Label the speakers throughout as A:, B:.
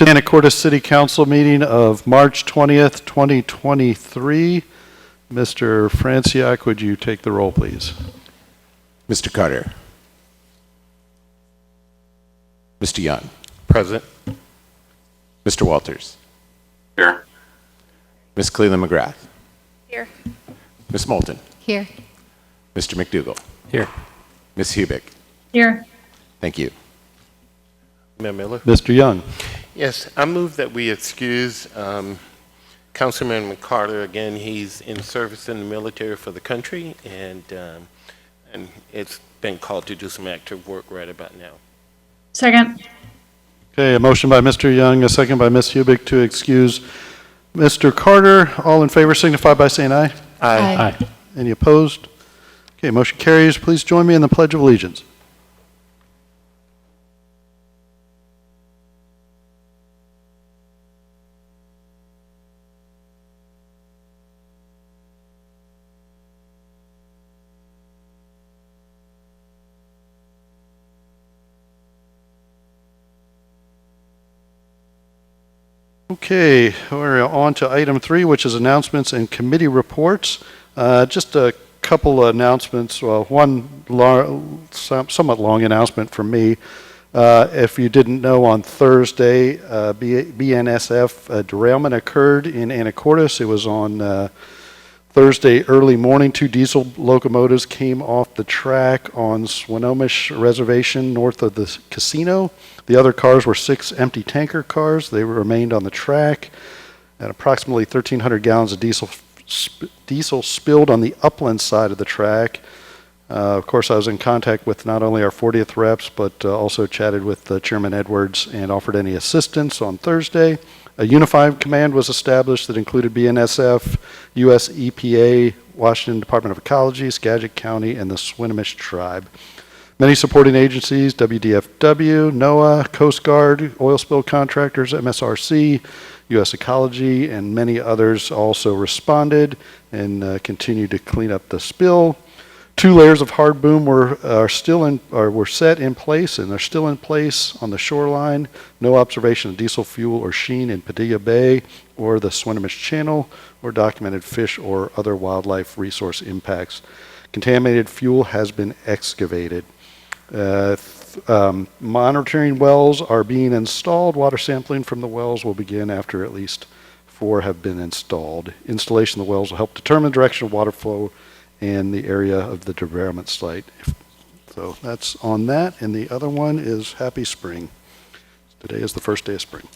A: to the Anacortes City Council meeting of March 20th, 2023. Mr. Franciac, would you take the roll, please?
B: Mr. Carter. Mr. Young.
C: Present.
B: Mr. Walters.
C: Here.
B: Ms. Cleland McGrath.
D: Here.
B: Ms. Moulton.
D: Here.
B: Mr. McDougall.
C: Here.
B: Ms. Hubick.
D: Here.
B: Thank you.
C: Mayor Miller?
A: Mr. Young.
C: Yes, I move that we excuse Councilman McCarter. Again, he's in service in the military for the country, and it's been called to do some active work right about now.
D: Second.
A: Okay, a motion by Mr. Young, a second by Ms. Hubick to excuse Mr. Carter. All in favor signify by saying aye.
D: Aye.
A: Any opposed? Okay, motion carries. Please join me in the Pledge of Allegiance. Okay, we're on to item 3, which is announcements and committee reports. Just a couple of announcements. Well, one somewhat long announcement from me. If you didn't know, on Thursday, BNSF derailment occurred in Anacortes. It was on Thursday early morning. 2 diesel locomotives came off the track on Swinomish Reservation north of the casino. The other cars were 6 empty tanker cars. They remained on the track, and approximately 1,300 gallons of diesel spilled on the upland side of the track. Of course, I was in contact with not only our 40th reps, but also chatted with Chairman Edwards and offered any assistance on Thursday. A unified command was established that included BNSF, U.S. EPA, Washington Department of Ecology, Skagit County, and the Swinomish Tribe. Many supporting agencies, WDFW, NOAA, Coast Guard, oil spill contractors, MSRC, U.S. Ecology, and many others also responded and continued to clean up the spill. 2 layers of hard boom were set in place, and they're still in place on the shoreline. No observation of diesel fuel or sheen in Padilla Bay or the Swinomish Channel, or documented fish or other wildlife resource impacts. Contaminated fuel has been excavated. Monitoring wells are being installed. Water sampling from the wells will begin after at least 4 have been installed. Installation of the wells will help determine the direction of water flow in the area of the derailment site. So that's on that. And the other one is Happy Spring. Today is the first day of spring.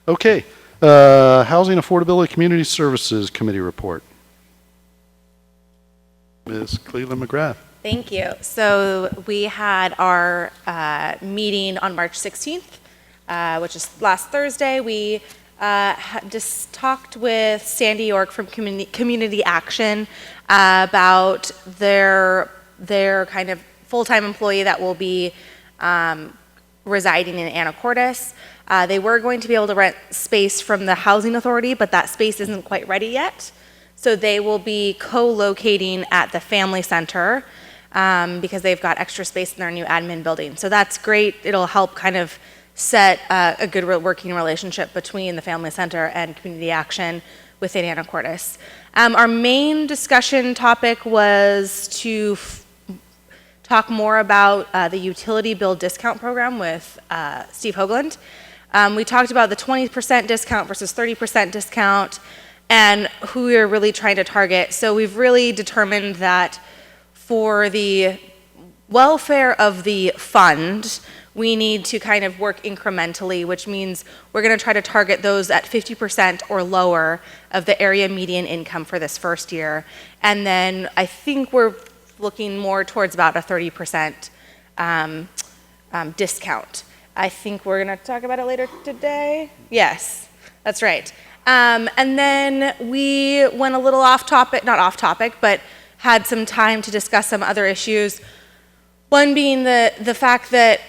A: Okay, Housing Affordability Community Services Committee report. Ms. Cleland McGrath.
D: Thank you. So we had our meeting on March 16th, which is last Thursday. We just talked with Sandy York from Community Action about their kind of full-time employee that will be residing in Anacortes. They were going to be able to rent space from the Housing Authority, but that space isn't quite ready yet. So they will be co-locating at the Family Center because they've got extra space in their new admin building. So that's great. It'll help kind of set a good working relationship between the Family Center and Community Action within Anacortes. Our main discussion topic was to talk more about the utility bill discount program with Steve Hoagland. We talked about the 20% discount versus 30% discount and who we're really trying to target. So we've really determined that for the welfare of the fund, we need to kind of work incrementally, which means we're going to try to target those at 50% or lower of the area median income for this first year. And then I think we're looking more towards about a 30% discount. I think we're going to talk about it later today. Yes, that's right. And then we went a little off topic, not off topic, but had some time to discuss some other issues. One being the fact that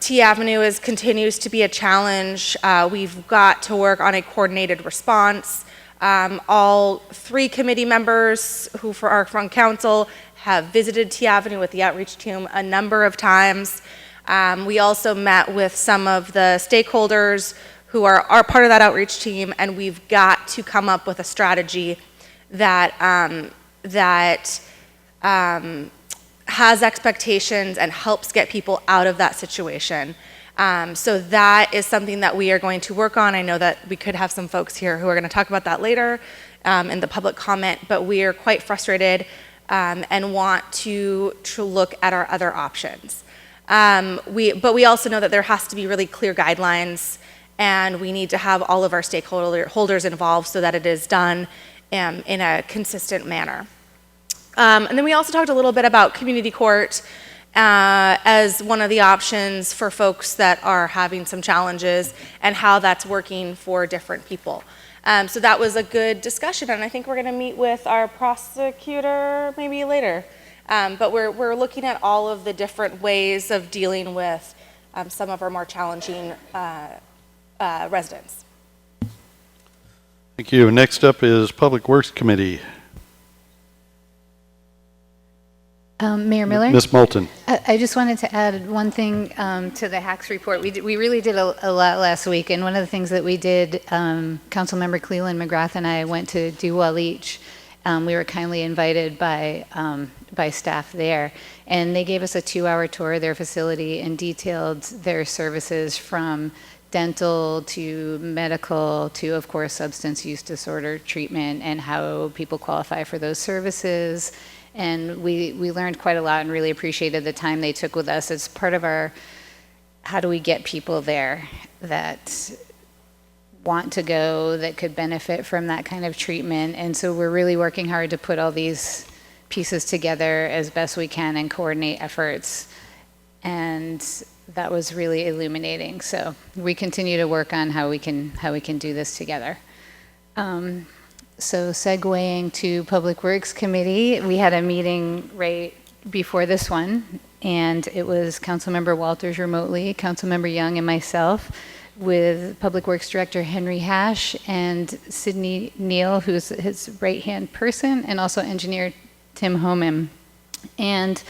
D: T Avenue continues to be a challenge. We've got to work on a coordinated response. All 3 committee members who are from council have visited T Avenue with the outreach team a number of times. We also met with some of the stakeholders who are part of that outreach team, and we've got to come up with a strategy that has expectations and helps get people out of that situation. So that is something that we are going to work on. I know that we could have some folks here who are going to talk about that later in the public comment, but we are quite frustrated and want to look at our other options. But we also know that there has to be really clear guidelines, and we need to have all of our stakeholders involved so that it is done in a consistent manner. And then we also talked a little bit about community court as one of the options for folks that are having some challenges and how that's working for different people. So that was a good discussion, and I think we're going to meet with our prosecutor maybe later. But we're looking at all of the different ways of dealing with some of our more challenging residents.
A: Thank you. Next up is Public Works Committee.
E: Mayor Miller?
A: Ms. Moulton.
E: I just wanted to add one thing to the HACS report. We really did a lot last week, and one of the things that we did, Councilmember Cleland McGrath and I went to Duwalic. We were kindly invited by staff there, and they gave us a 2-hour tour of their facility and detailed their services from dental to medical to, of course, substance use disorder treatment and how people qualify for those services. And we learned quite a lot and really appreciated the time they took with us. It's part of our, how do we get people there that want to go, that could benefit from that kind of treatment. And so we're really working hard to put all these pieces together as best we can and coordinate efforts. And that was really illuminating. So we continue to work on how we can do this together. So segueing to Public Works Committee, we had a meeting right before this one, and it was Councilmember Walters remotely, Councilmember Young, and myself, with Public Works Director Henry Hash and Sydney Neal, who's his right-hand person, and also engineer Tim Homan. And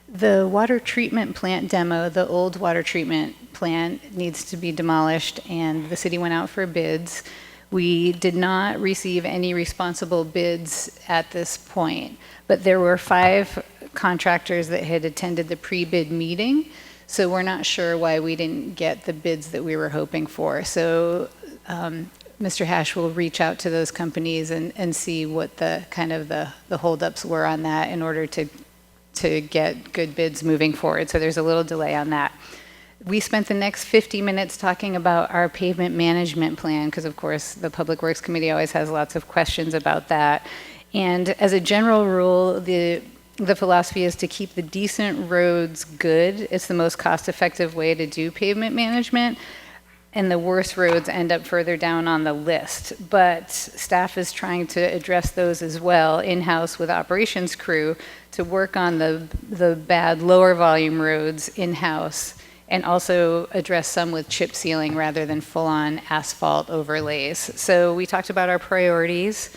E: the water treatment plant demo, the old water treatment plant, needs to be demolished, and the city went out for bids. We did not receive any responsible bids at this point, but there were 5 contractors that had attended the pre-bid meeting, so we're not sure why we didn't get the bids that we were hoping for. So Mr. Hash will reach out to those companies and see what the kind of the holdups were on that in order to get good bids moving forward. So there's a little delay on that. We spent the next 50 minutes talking about our pavement management plan, because of course the Public Works Committee always has lots of questions about that. And as a general rule, the philosophy is to keep the decent roads good. It's the most cost-effective way to do pavement management, and the worst roads end up further down on the list. But staff is trying to address those as well in-house with operations crew to work on the bad lower volume roads in-house, and also address some with chip sealing rather than full-on asphalt overlays. So we talked about our priorities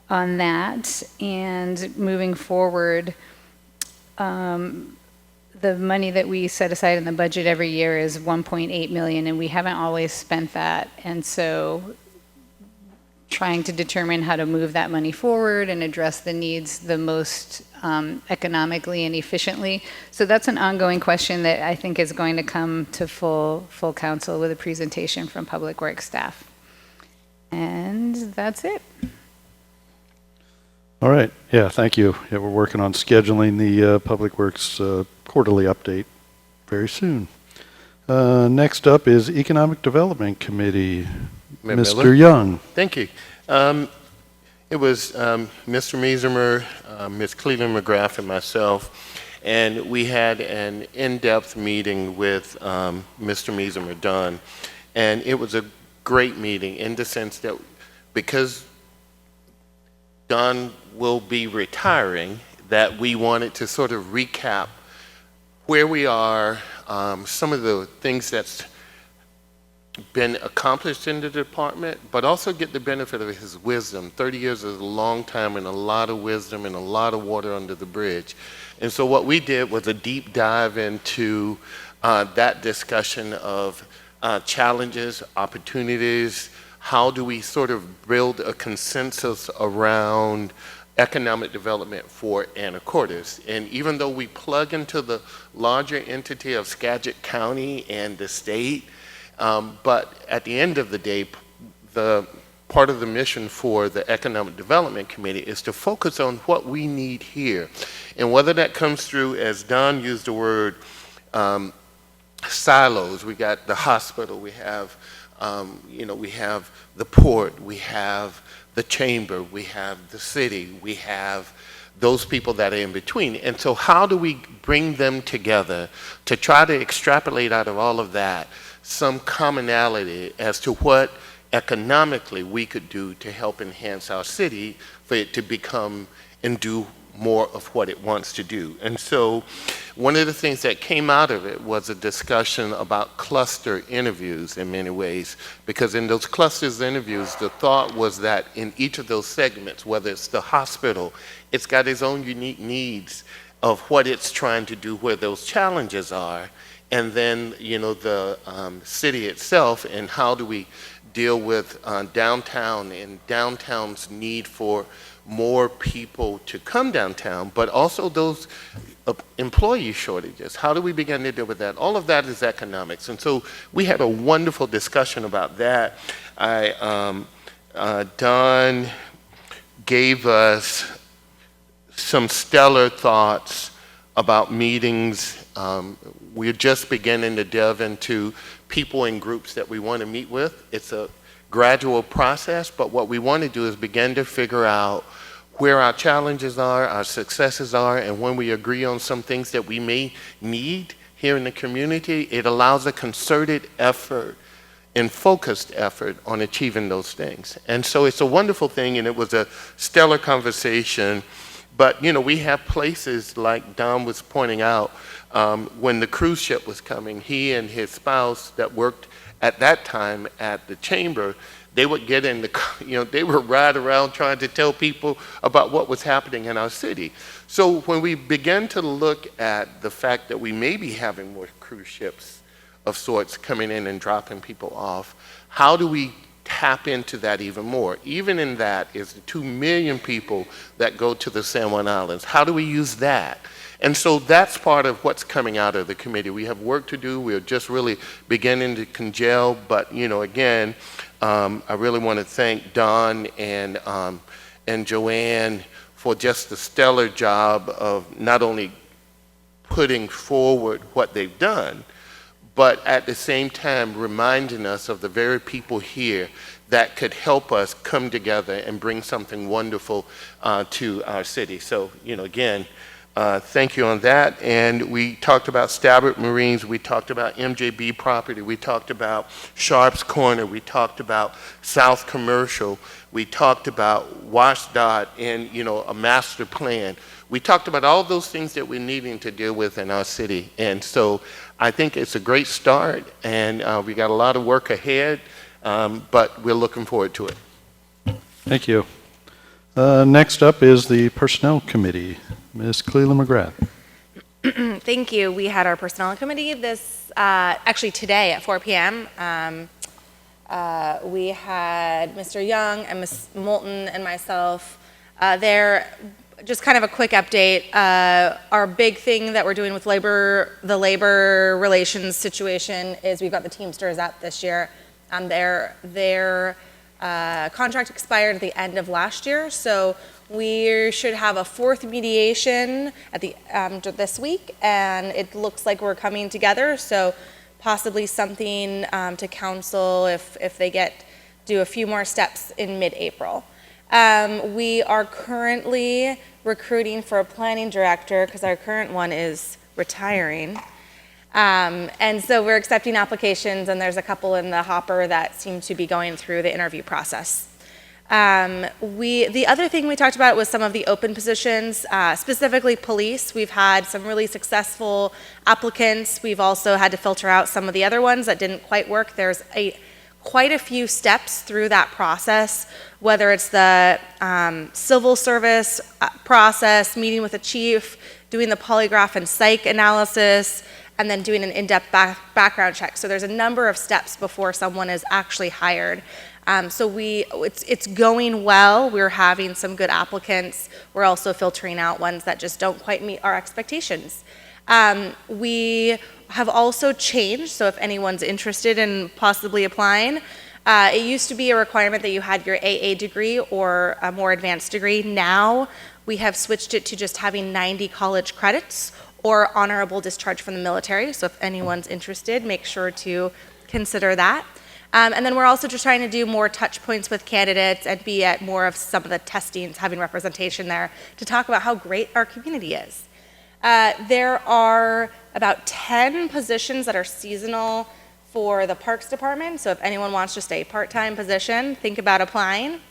E: on that, and moving forward, the money that we set aside in the budget every year is $1.8 million, and we haven't always spent that. And so trying to determine how to move that money forward and address the needs the most economically and efficiently. So that's an ongoing question that I think is going to come to full council with a presentation from Public Works staff. And that's it.
A: All right. Yeah, thank you. Yeah, we're working on scheduling the Public Works quarterly update very soon. Next up is Economic Development Committee.
C: Mayor
A: Mr.
C: Miller?
A: Young.
C: Thank you. It was Mr. Meesemer, Ms. Cleveland McGrath, and myself, and we had an in-depth meeting with Mr. Meesemer, Don, and it was a great meeting in the sense that because Don will be retiring, that we wanted to sort of recap where we are, some of the things that's been accomplished in the department, but also get the benefit of his wisdom. 30 years is a long time and a lot of wisdom and a lot of water under the bridge. And so what we did was a deep dive into that discussion of challenges, opportunities. How do we sort of build a consensus around economic development for Anacortes? And even though we plug into the larger entity of Skagit County and the state, but at the end of the day, the part of the mission for the Economic Development Committee is to focus on what we need here. And whether that comes through, as Don used the word, silos. We got the hospital, we have, we have the port, we have the chamber, we have the city, we have those people that are in between. And so how do we bring them together to try to extrapolate out of all of that some commonality as to what economically we could do to help enhance our city for it to become and do more of what it wants to do. And so one of the things that came out of it was a discussion about cluster interviews in many ways, because in those clusters interviews, the thought was that in each of those segments, whether it's the hospital, it's got its own unique needs of what it's trying to do, where those challenges are, and then, the city itself, and how do we deal with downtown and downtown's need for more people to come downtown, but also those employee shortages. How do we begin to deal with that? All of that is economics. And so we had a wonderful discussion about that. Don gave us some stellar thoughts about meetings. We're just beginning to delve into people and groups that we want to meet with. It's a gradual process, but what we want to do is begin to figure out where our challenges are, our successes are, and when we agree on some things that we may need here in the community, it allows a concerted effort and focused effort on achieving those things. And so it's a wonderful thing, and it was a stellar conversation. But, we have places like Don was pointing out, when the cruise ship was coming, he and his spouse that worked at that time at the chamber, they would get in the, they would ride around trying to tell people about what was happening in our city. So when we began to look at the fact that we may be having more cruise ships of sorts coming in and dropping people off, how do we tap into that even more? Even in that is the 2 million people that go to the San Juan Islands. How do we use that? And so that's part of what's coming out of the committee. We have work to do. We're just really beginning to congeal. But, again, I really want to thank Don and Joanne for just the stellar job of not only putting forward what they've done, but at the same time reminding us of the very people here that could help us come together and bring something wonderful to our city. So, again, thank you on that. And we talked about Stabbert Marines, we talked about MJB property, we talked about Sharps Corner, we talked about South Commercial, we talked about WashDOT and, a master plan. We talked about all those things that we're needing to deal with in our city. And so I think it's a great start, and we got a lot of work ahead, but we're looking forward to it.
A: Thank you. Next up is the Personnel Committee. Ms. Cleland McGrath.
D: Thank you. We had our personnel committee actually today at 4 p.m. We had Mr. Young and Ms. Moulton and myself there. Just kind of a quick update. Our big thing that we're doing with the labor relations situation is we've got the Teamsters up this year. Their contract expired at the end of last year, so we should have a fourth mediation at the this week, and it looks like we're coming together. So possibly something to council if they do a few more steps in mid-April. We are currently recruiting for a planning director because our current one is retiring. And so we're accepting applications, and there's a couple in the hopper that seem to be going through the interview process. The other thing we talked about was some of the open positions, specifically police. We've had some really successful applicants. We've also had to filter out some of the other ones that didn't quite work. There's quite a few steps through that process, whether it's the civil service process, meeting with the chief, doing the polygraph and psych analysis, and then doing an in-depth background check. So there's a number of steps before someone is actually hired. It's going well. We're having some good applicants. We're also filtering out ones that just don't quite meet our expectations. We have also changed, so if anyone's interested in possibly applying, it used to be a requirement that you had your AA degree or a more advanced degree. Now we have switched it to just having 90 college credits or honorable discharge from the military. So if anyone's interested, make sure to consider that. And then we're also just trying to do more touch points with candidates and be at more of some of the testings, having representation there to talk about how great our community is. There are about 10 positions that are seasonal for the Parks Department. So if anyone wants just a part-time position, think about applying.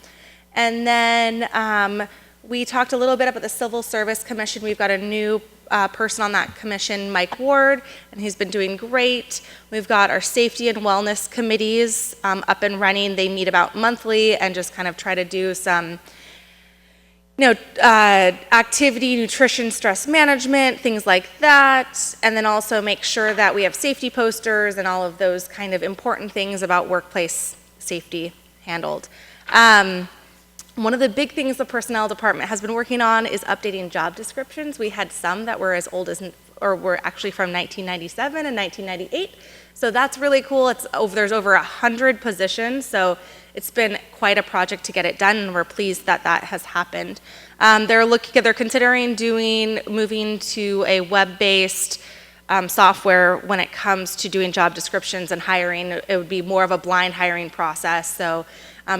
D: And then we talked a little bit about the Civil Service Commission. We've got a new person on that commission, Mike Ward, and he's been doing great. We've got our safety and wellness committees up and running. They meet about monthly and just kind of try to do some activity, nutrition, stress management, things like that, and then also make sure that we have safety posters and all of those kind of important things about workplace safety handled. One of the big things the personnel department has been working on is updating job descriptions. We had some that were as old as, or were actually from 1997 and 1998. So that's really cool. There's over 100 positions, so it's been quite a project to get it done, and we're pleased that that has happened. They're considering moving to a web-based software when it comes to doing job descriptions and hiring. It would be more of a blind hiring process, so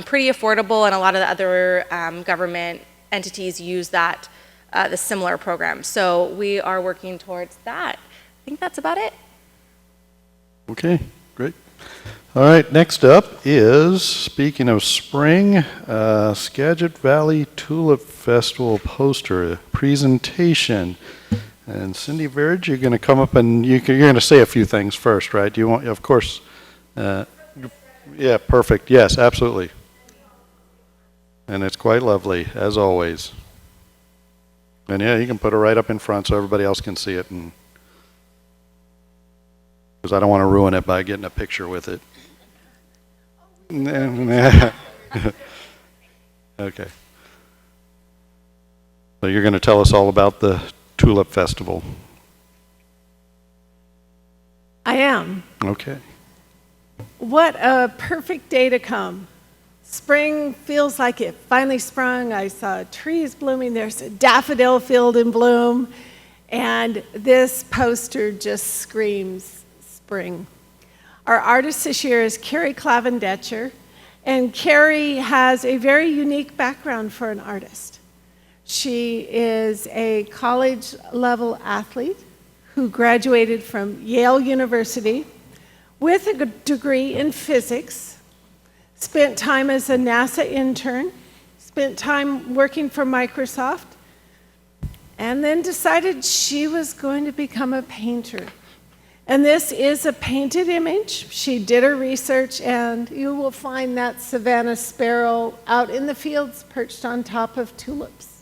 D: pretty affordable, and a lot of the other government entities use that, the similar program. So we are working towards that. I think that's about it.
A: Okay, great. All right, next up is, speaking of spring, Skagit Valley Tulip Festival poster presentation. And Cindy Verge, you're going to come up and you're going to say a few things first, right? Do you want, of course, yeah, perfect. Yes, absolutely. And it's quite lovely, as always. And yeah, you can put it right up in front so everybody else can see it, and because I don't want to ruin it by getting a picture with it. Okay. So you're going to tell us all about the Tulip Festival.
F: I am.
A: Okay.
F: What a perfect day to come. Spring feels like it finally sprung. I saw trees blooming. There's a daffodil field in bloom. And this poster just screams spring. Our artist this year is Carrie Clavendetcher. And Carrie has a very unique background for an artist. She is a college-level athlete who graduated from Yale University with a degree in physics, spent time as a NASA intern, spent time working for Microsoft, and then decided she was going to become a painter. And this is a painted image. She did her research, and you will find that Savannah sparrow out in the fields perched on top of tulips.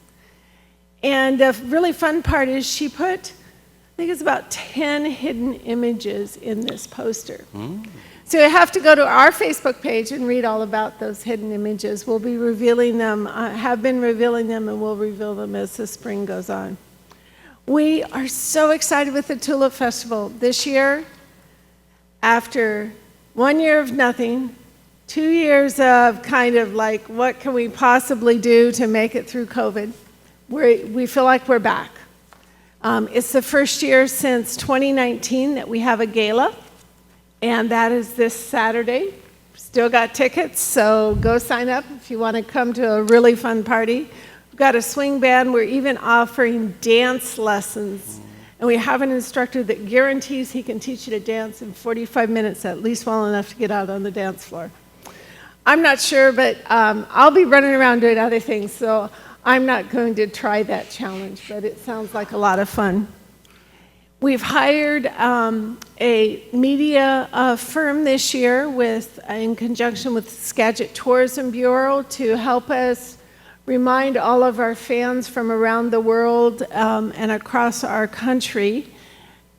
F: And the really fun part is she put, I think it's about 10 hidden images in this poster. So you have to go to our Facebook page and read all about those hidden images. We'll be revealing them, have been revealing them, and we'll reveal them as the spring goes on. We are so excited with the Tulip Festival. This year, after 1 year of nothing, 2 years of kind of like, what can we possibly do to make it through COVID, we feel like we're back. It's the first year since 2019 that we have a gala, and that is this Saturday. Still got tickets, so go sign up if you want to come to a really fun party. We've got a swing band. We're even offering dance lessons, and we have an instructor that guarantees he can teach you to dance in 45 minutes, at least well enough to get out on the dance floor. I'm not sure, but I'll be running around doing other things, so I'm not going to try that challenge, but it sounds like a lot of fun. We've hired a media firm this year in conjunction with Skagit Tourism Bureau to help us remind all of our fans from around the world and across our country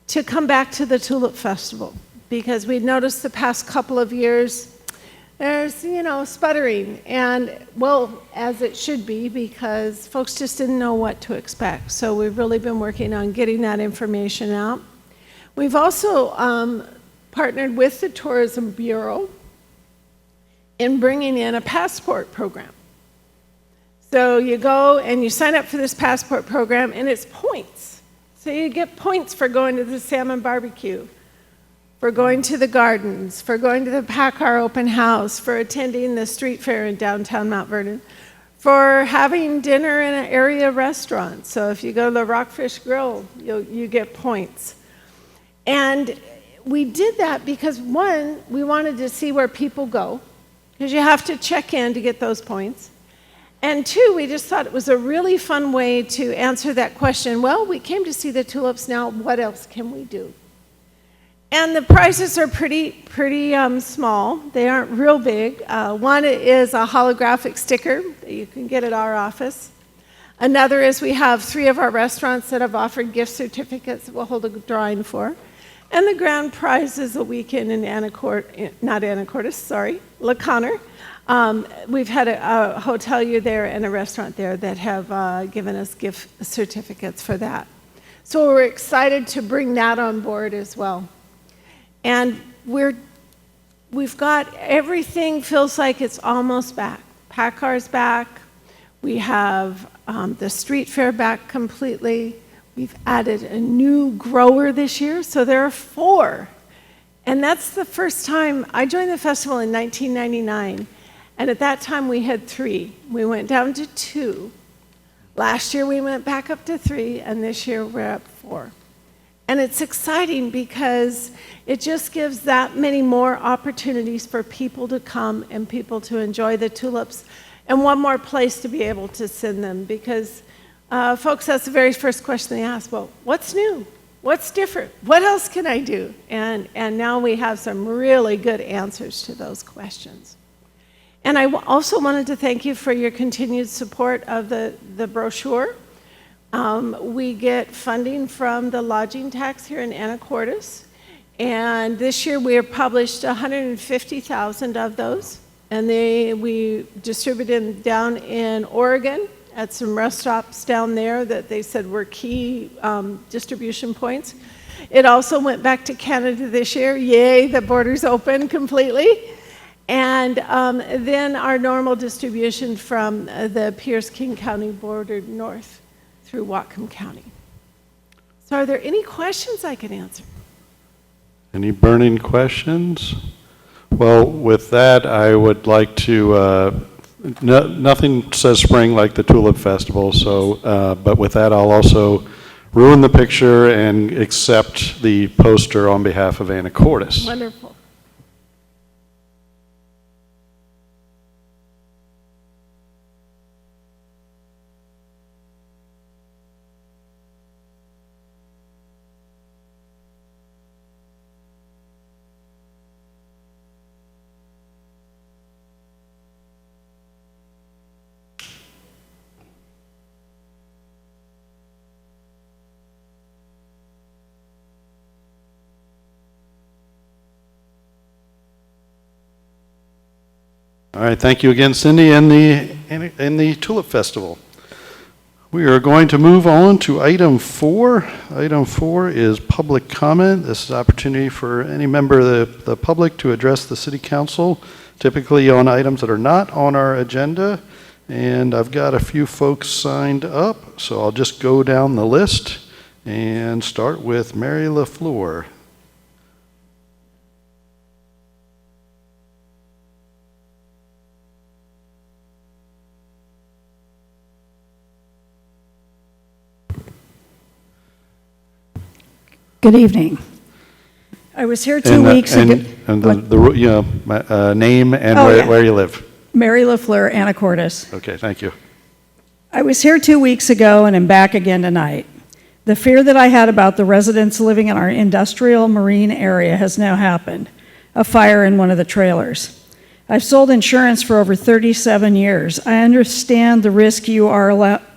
F: to come back to the Tulip Festival, because we noticed the past couple of years there's, sputtering, and well, as it should be, because folks just didn't know what to expect. So we've really been working on getting that information out. We've also partnered with the Tourism Bureau in bringing in a passport program. So you go and you sign up for this passport program, and it's points. So you get points for going to the salmon barbecue, for going to the gardens, for going to the PACCAR open house, for attending the street fair in downtown Mount Vernon, for having dinner in an area restaurant. So if you go to the Rockfish Grill, you get points. And we did that because, one, we wanted to see where people go, because you have to check in to get those points. And two, we just thought it was a really fun way to answer that question. Well, we came to see the tulips, now what else can we do? And the prizes are pretty small. They aren't real big. One is a holographic sticker that you can get at our office. Another is we have 3 of our restaurants that have offered gift certificates that we'll hold a drawing for. And the grand prize is a weekend in La Conner. We've had a hotelier there and a restaurant there that have given us gift certificates for that. So we're excited to bring that on board as well. And we've got everything, feels like it's almost back. PACCAR's back. We have the street fair back completely. We've added a new grower this year, so there are 4. And that's the first time. I joined the festival in 1999, and at that time we had 3. We went down to 2. Last year we went back up to 3, and this year we're up 4. And it's exciting because it just gives that many more opportunities for people to come and people to enjoy the tulips, and one more place to be able to send them, because folks, that's the very first question they ask. Well, what's new? What's different? What else can I do? And now we have some really good answers to those questions. And I also wanted to thank you for your continued support of the brochure. We get funding from the lodging tax here in Anacortes, and this year we have published 150,000 of those, and we distributed them down in Oregon at some rest stops down there that they said were key distribution points. It also went back to Canada this year. Yay, the border's open completely. And then our normal distribution from the Pierce-King County border north through Whatcom County. So are there any questions I can answer?
A: Any burning questions? Well, with that, I would like to, nothing says spring like the Tulip Festival, so, but with that, I'll also ruin the picture and accept the poster on behalf of Anacortes.
F: Wonderful.
A: All right, thank you again, Cindy, and the Tulip Festival. We are going to move on to item 4. Item 4 is public comment. This is an opportunity for any member of the public to address the City Council, typically on items that are not on our agenda. And I've got a few folks signed up, so I'll just go down the list and start with Mary LaFleur.
G: Good evening. I was here 2 weeks ago.
A: And name and where you live.
G: Mary LaFleur, Anacortes.
A: Okay, thank you.
G: I was here 2 weeks ago and am back again tonight. The fear that I had about the residents living in our industrial marine area has now happened. A fire in one of the trailers. I've sold insurance for over 37 years. I understand the risk you are allowing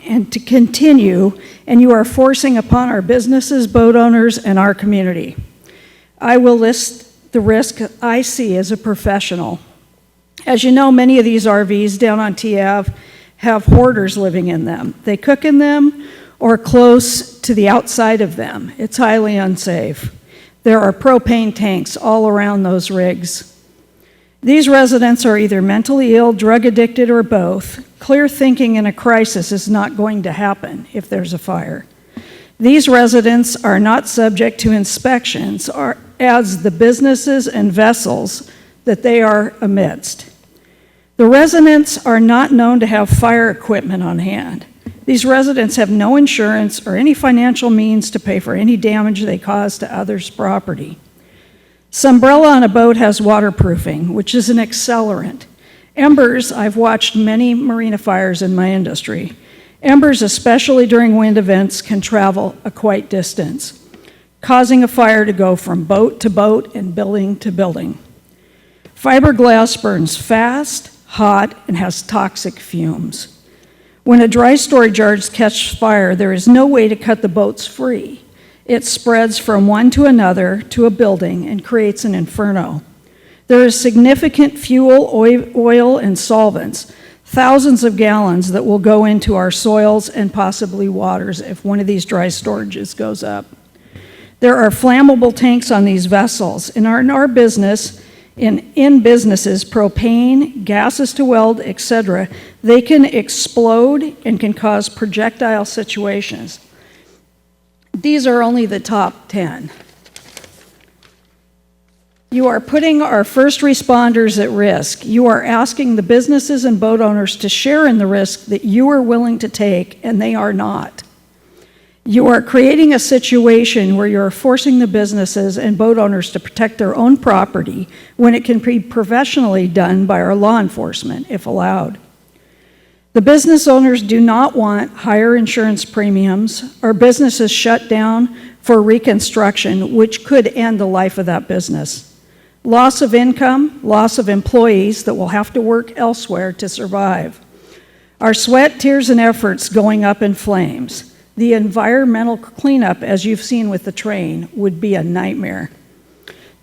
G: and to continue, and you are forcing upon our businesses, boat owners, and our community. I will list the risk I see as a professional. As you know, many of these RVs down on T Ave have hoarders living in them. They cook in them or close to the outside of them. It's highly unsafe. There are propane tanks all around those rigs. These residents are either mentally ill, drug addicted, or both. Clear thinking in a crisis is not going to happen if there's a fire. These residents are not subject to inspections as the businesses and vessels that they are amidst. The residents are not known to have fire equipment on hand. These residents have no insurance or any financial means to pay for any damage they cause to others' property. Sunbrella on a boat has waterproofing, which is an accelerant. Embers, I've watched many marina fires in my industry. Embers, especially during wind events, can travel a quite distance, causing a fire to go from boat to boat and building to building. Fiberglass burns fast, hot, and has toxic fumes. When a dry storage yard catches fire, there is no way to cut the boats free. It spreads from one to another to a building and creates an inferno. There is significant fuel, oil, and solvents, thousands of gallons that will go into our soils and possibly waters if one of these dry storages goes up. There are flammable tanks on these vessels. In our business, in businesses, propane, gases to weld, etc., they can explode and can cause projectile situations. These are only the top 10. You are putting our first responders at risk. You are asking the businesses and boat owners to share in the risk that you are willing to take, and they are not. You are creating a situation where you're forcing the businesses and boat owners to protect their own property when it can be professionally done by our law enforcement, if allowed. The business owners do not want higher insurance premiums or businesses shut down for reconstruction, which could end the life of that business. Loss of income, loss of employees that will have to work elsewhere to survive. Our sweat, tears, and efforts going up in flames. The environmental cleanup, as you've seen with the train, would be a nightmare.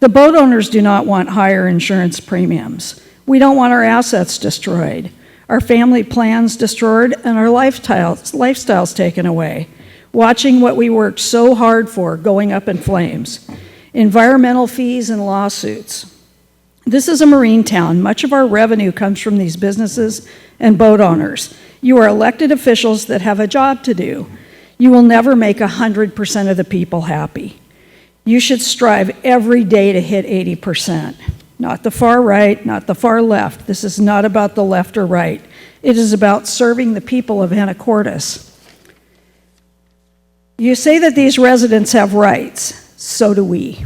G: The boat owners do not want higher insurance premiums. We don't want our assets destroyed, our family plans destroyed, and our lifestyles taken away. Watching what we worked so hard for going up in flames. Environmental fees and lawsuits. This is a marine town. Much of our revenue comes from these businesses and boat owners. You are elected officials that have a job to do. You will never make 100% of the people happy. You should strive every day to hit 80%. Not the far right, not the far left. This is not about the left or right. It is about serving the people of Anacortes. You say that these residents have rights. So do we.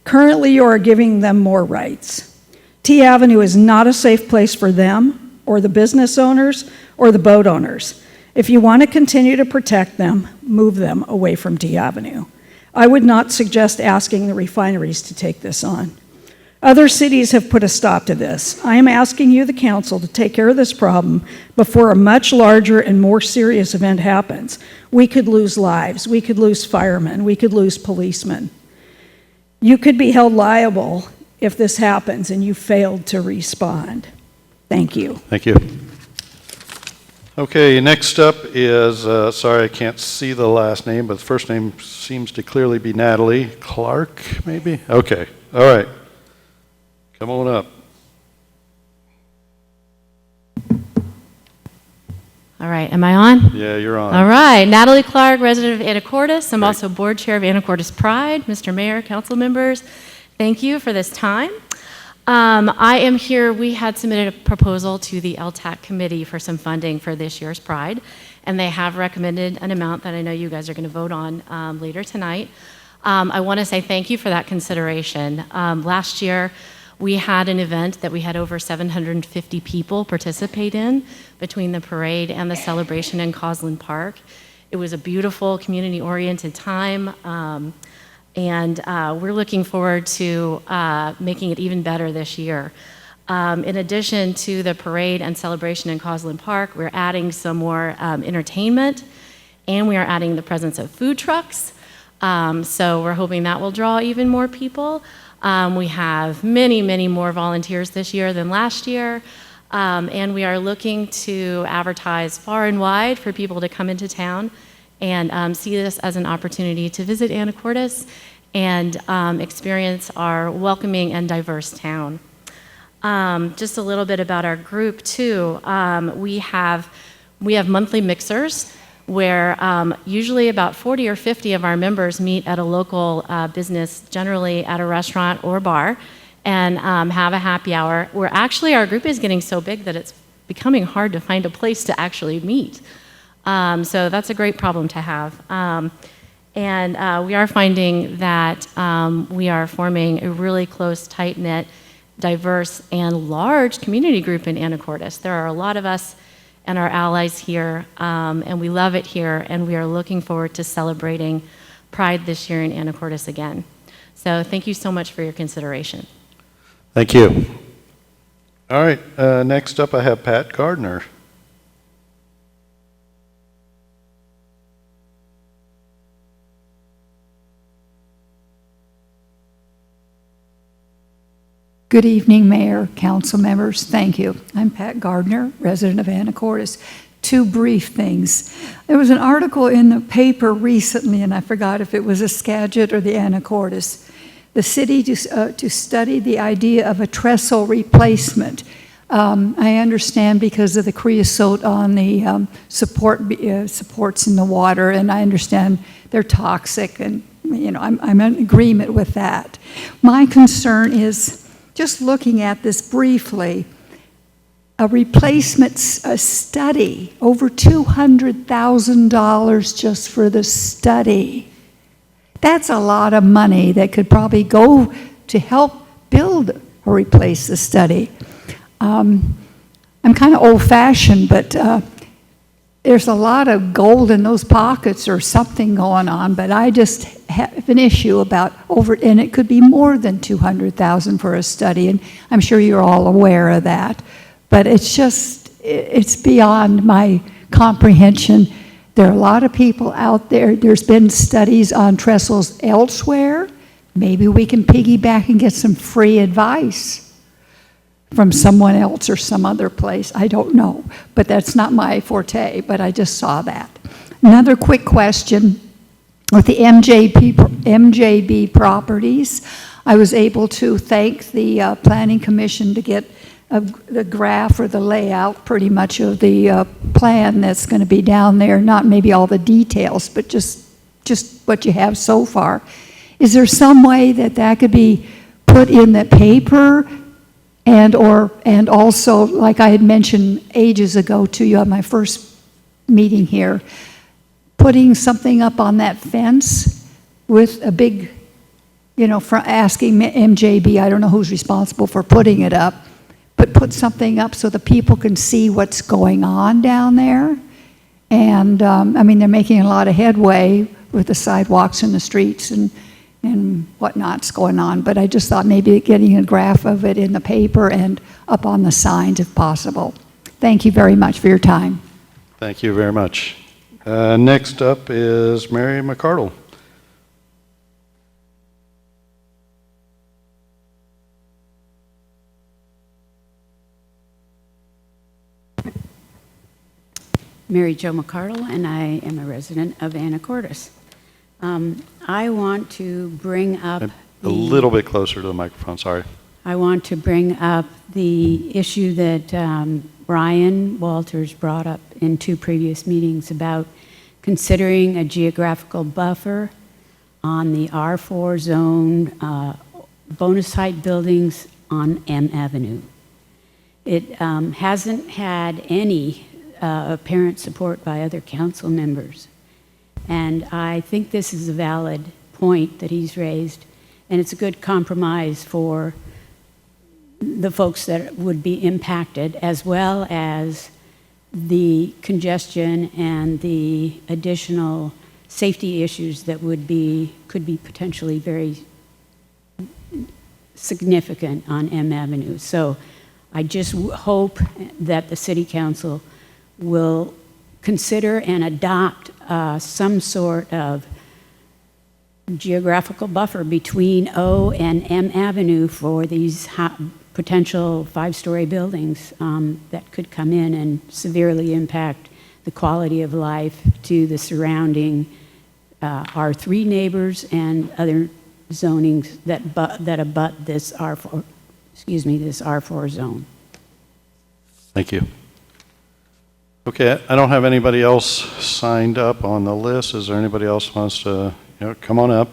G: Currently, you are giving them more rights. T Avenue is not a safe place for them, or the business owners, or the boat owners. If you want to continue to protect them, move them away from T Avenue. I would not suggest asking the refineries to take this on. Other cities have put a stop to this. I am asking you, the council, to take care of this problem before a much larger and more serious event happens. We could lose lives, we could lose firemen, we could lose policemen. You could be held liable if this happens and you failed to respond. Thank you.
A: Thank you. Okay, next up is, sorry I can't see the last name, but the first name seems to clearly be Natalie Clark, maybe? Okay, all right. Come on up.
H: All right, am I on?
A: Yeah, you're on.
H: All right, Natalie Clark, resident of Anacortes. I'm also board chair of Anacortes Pride. Mr. Mayor, council members, thank you for this time. I am here, we had submitted a proposal to the LTAC committee for some funding for this year's Pride, and they have recommended an amount that I know you guys are going to vote on later tonight. I want to say thank you for that consideration. Last year, we had an event that we had over 750 people participate in between the parade and the celebration in Causland Park. It was a beautiful, community-oriented time, and we're looking forward to making it even better this year. In addition to the parade and celebration in Causland Park, we're adding some more entertainment, and we are adding the presence of food trucks. So we're hoping that will draw even more people. We have many, many more volunteers this year than last year. And we are looking to advertise far and wide for people to come into town and see this as an opportunity to visit Anacortes and experience our welcoming and diverse town. Just a little bit about our group too. We have monthly mixers where usually about 40 or 50 of our members meet at a local business, generally at a restaurant or bar, and have a happy hour. Our group is getting so big that it's becoming hard to find a place to actually meet. So that's a great problem to have. And we are finding that we are forming a really close, tight-knit, diverse, and large community group in Anacortes. There are a lot of us and our allies here, and we love it here, and we are looking forward to celebrating Pride this year in Anacortes again. So thank you so much for your consideration.
A: Thank you. All right, next up I have Pat Gardner.
I: Good evening, Mayor, council members. Thank you. I'm Pat Gardner, resident of Anacortes. Two brief things. There was an article in the paper recently, and I forgot if it was a Skagit or the Anacortes. The city to study the idea of a trestle replacement. I understand because of the creosote on the supports in the water, and I understand they're toxic, and I'm in agreement with that. My concern is, just looking at this briefly, a replacement study, over $200,000 just for the study. That's a lot of money that could probably go to help build or replace the study. I'm kind of old-fashioned, but there's a lot of gold in those pockets or something going on, but I just have an issue about and it could be more than $200,000 for a study, and I'm sure you're all aware of that. But it's beyond my comprehension. There are a lot of people out there. There's been studies on trestles elsewhere. Maybe we can piggyback and get some free advice from someone else or some other place. I don't know, but that's not my forte, but I just saw that. Another quick question. With the MJB properties, I was able to thank the Planning Commission to get the graph or the layout pretty much of the plan that's going to be down there, not maybe all the details, but just what you have so far. Is there some way that could be put in the paper and also, like I had mentioned ages ago to you on my first meeting here, putting something up on that fence with a big, asking MJB, I don't know who's responsible for putting it up, but put something up so the people can see what's going on down there. And, they're making a lot of headway with the sidewalks and the streets and whatnot's going on, but I just thought maybe getting a graph of it in the paper and up on the signs if possible. Thank you very much for your time.
A: Thank you very much. Next up is Mary McCardle.
J: Mary Jo McCardle, and I am a resident of Anacortes. I want to bring up
A: A little bit closer to the microphone, sorry.
J: I want to bring up the issue that Brian Walters brought up in two previous meetings about considering a geographical buffer on the R4 zone bonus height buildings on M Avenue. It hasn't had any apparent support by other council members. And I think this is a valid point that he's raised, and it's a good compromise for the folks that would be impacted, as well as the congestion and the additional safety issues that could be potentially very significant on M Avenue. So I just hope that the city council will consider and adopt some sort of geographical buffer between O and M Avenue for these potential 5-story buildings that could come in and severely impact the quality of life to the surrounding R3 neighbors and other zonings that abut this R4, this R4 zone.
A: Thank you. Okay, I don't have anybody else signed up on the list. Is there anybody else who wants to, come on up?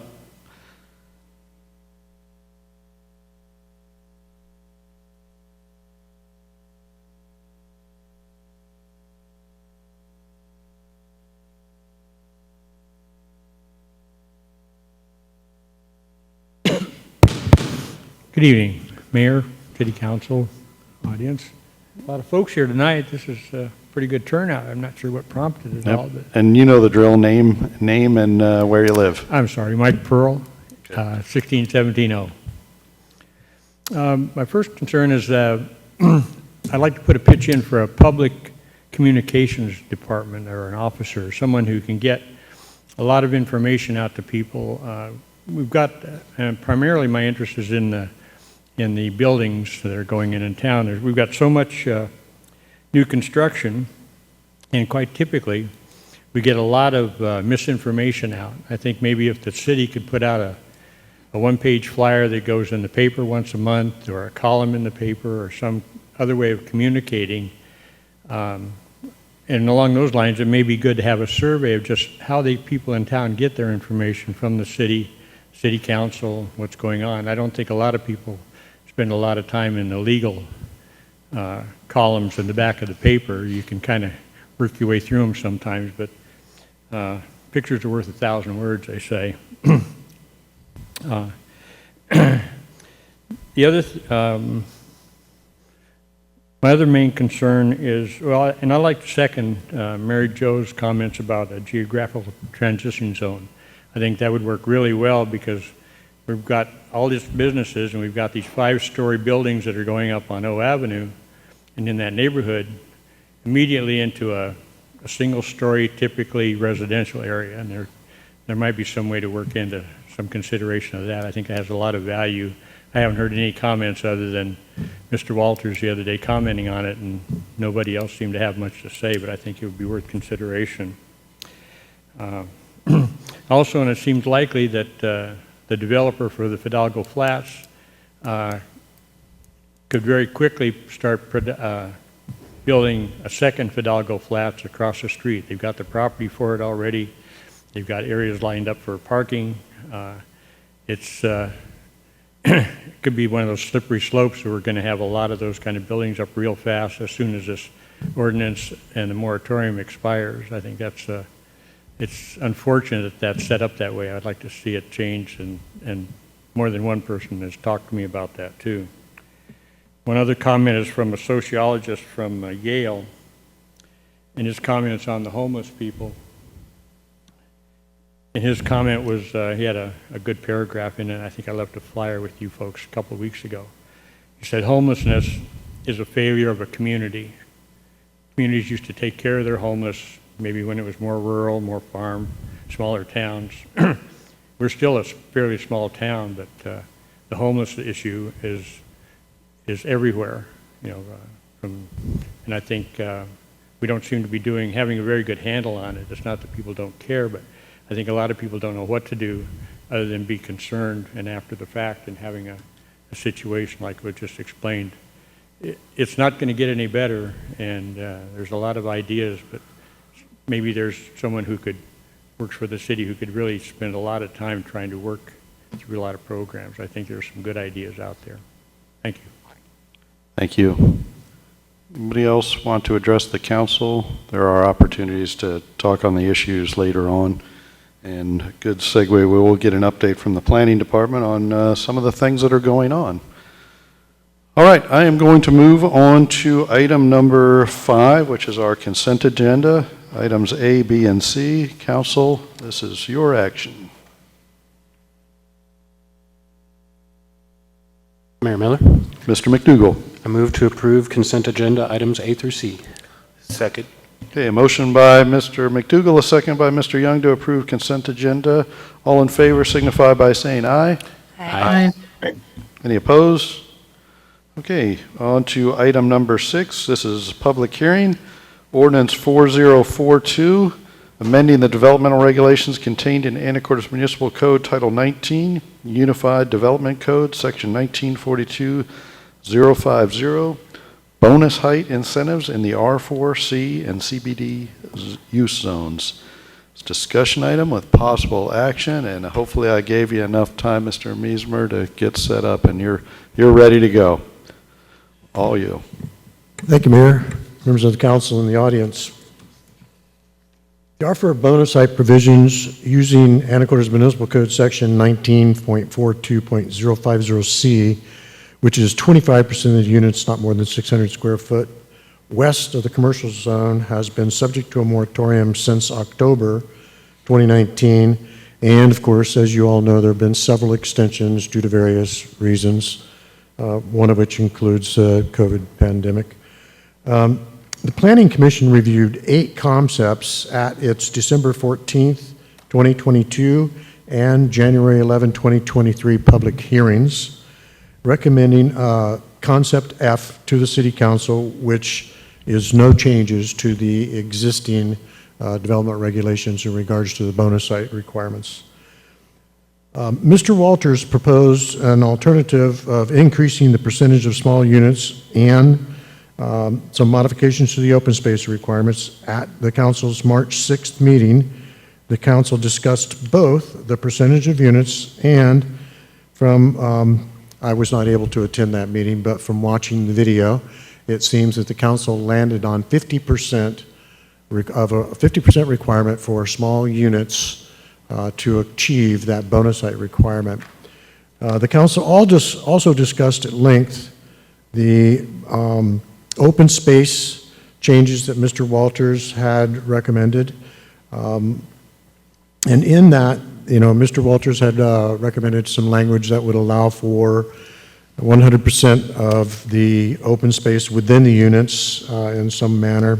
K: Good evening, Mayor, City Council, audience. A lot of folks here tonight. This is a pretty good turnout. I'm not sure what prompted it all, but
A: And you know the drill, name and where you live.
K: I'm sorry, Mike Pearl, 16770. My first concern is I'd like to put a pitch in for a public communications department or an officer, someone who can get a lot of information out to people. We've got, primarily my interest is in the buildings that are going in town. We've got so much new construction, and quite typically, we get a lot of misinformation out. I think maybe if the city could put out a one-page flyer that goes in the paper once a month, or a column in the paper, or some other way of communicating, and along those lines, it may be good to have a survey of just how the people in town get their information from the city council, what's going on. I don't think a lot of people spend a lot of time in the legal columns in the back of the paper. You can kind of work your way through them sometimes, but pictures are worth 1,000 words, they say. My other main concern is, well, and I like to second Mary Jo's comments about a geographical transition zone. I think that would work really well because we've got all these businesses and we've got these 5-story buildings that are going up on O Avenue, and in that neighborhood, immediately into a single-story, typically residential area, and there might be some way to work into some consideration of that. I think it has a lot of value. I haven't heard any comments other than Mr. Walters the other day commenting on it, and nobody else seemed to have much to say, but I think it would be worth consideration. Also, and it seems likely that the developer for the Fidalgo Flats could very quickly start building a second Fidalgo Flats across the street. They've got the property for it already. They've got areas lined up for parking. It could be one of those slippery slopes where we're going to have a lot of those kind of buildings up real fast as soon as this ordinance and the moratorium expires. I think it's unfortunate that that's set up that way. I'd like to see it changed, and more than one person has talked to me about that too. One other comment is from a sociologist from Yale, and his comment is on the homeless people. And his comment was, he had a good paragraph in it. I think I left a flyer with you folks a couple of weeks ago. He said, homelessness is a failure of a community. Communities used to take care of their homeless, maybe when it was more rural, more farm, smaller towns. We're still a fairly small town, but the homeless issue is everywhere, and I think we don't seem to be having a very good handle on it. It's not that people don't care, but I think a lot of people don't know what to do other than be concerned and after the fact, and having a situation like what just explained. It's not going to get any better, and there's a lot of ideas, but maybe there's someone who works for the city who could really spend a lot of time trying to work through a lot of programs. I think there's some good ideas out there. Thank you.
A: Thank you. Anybody else want to address the council? There are opportunities to talk on the issues later on. And a good segue, we will get an update from the planning department on some of the things that are going on. All right, I am going to move on to item number 5, which is our consent agenda. Items A, B, and C. Council, this is your action.
L: Mayor Miller.
A: Mr. McDougall.
L: I move to approve consent agenda items A through C.
C: Second.
A: Okay, a motion by Mr. McDougall, a second by Mr. Young to approve consent agenda. All in favor signify by saying aye.
H: Aye.
A: Any opposed? Okay, on to item number 6. This is public hearing. Ordinance 4042, amending the developmental regulations contained in Anacortes Municipal Code Title 19, Unified Development Code, Section 1942-050, bonus height incentives in the R4, C, and CBD use zones. It's a discussion item with possible action, and hopefully I gave you enough time, Mr. Meismer, to get set up, and you're ready to go. All you.
M: Thank you, Mayor, members of the council and the audience. The R4 bonus height provisions using Anacortes Municipal Code Section 19.42.050C, which is 25% of the units not more than 600 square foot west of the commercial zone, has been subject to a moratorium since October 2019. And of course, as you all know, there have been several extensions due to various reasons, one of which includes the COVID pandemic. The Planning Commission reviewed 8 concepts at its December 14th, 2022 and January 11, 2023 public hearings, recommending Concept F to the City Council, which is no changes to the existing development regulations in regards to the bonus site requirements. Mr. Walters proposed an alternative of increasing the percentage of small units and some modifications to the open space requirements. At the council's March 6th meeting, the council discussed both the percentage of units and from, I was not able to attend that meeting, but from watching the video, it seems that the council landed on 50% of a 50% requirement for small units to achieve that bonus site requirement. The council also discussed at length the open space changes that Mr. Walters had recommended. And in that, Mr. Walters had recommended some language that would allow for 100% of the open space within the units in some manner.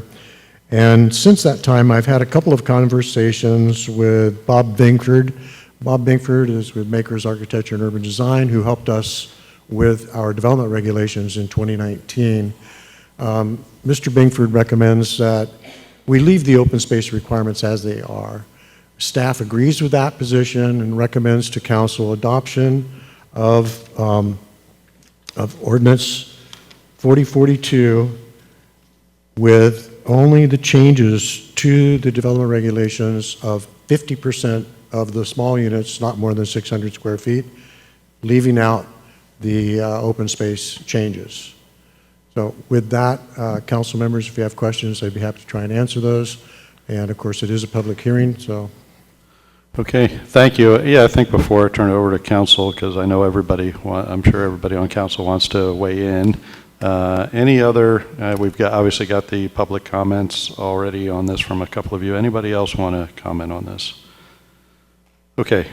M: And since that time, I've had a couple of conversations with Bob Bingford. Bob Bingford is with Makers Architecture and Urban Design, who helped us with our development regulations in 2019. Mr. Bingford recommends that we leave the open space requirements as they are. Staff agrees with that position and recommends to council adoption of ordinance 4042 with only the changes to the development regulations of 50% of the small units not more than 600 square feet, leaving out the open space changes. So with that, council members, if you have questions, I'd be happy to try and answer those. And of course, it is a public hearing, so.
A: Okay, thank you. Yeah, I think before I turn it over to council, because I know I'm sure everybody on council wants to weigh in. Any other, we've obviously got the public comments already on this from a couple of you. Anybody else want to comment on this? Okay,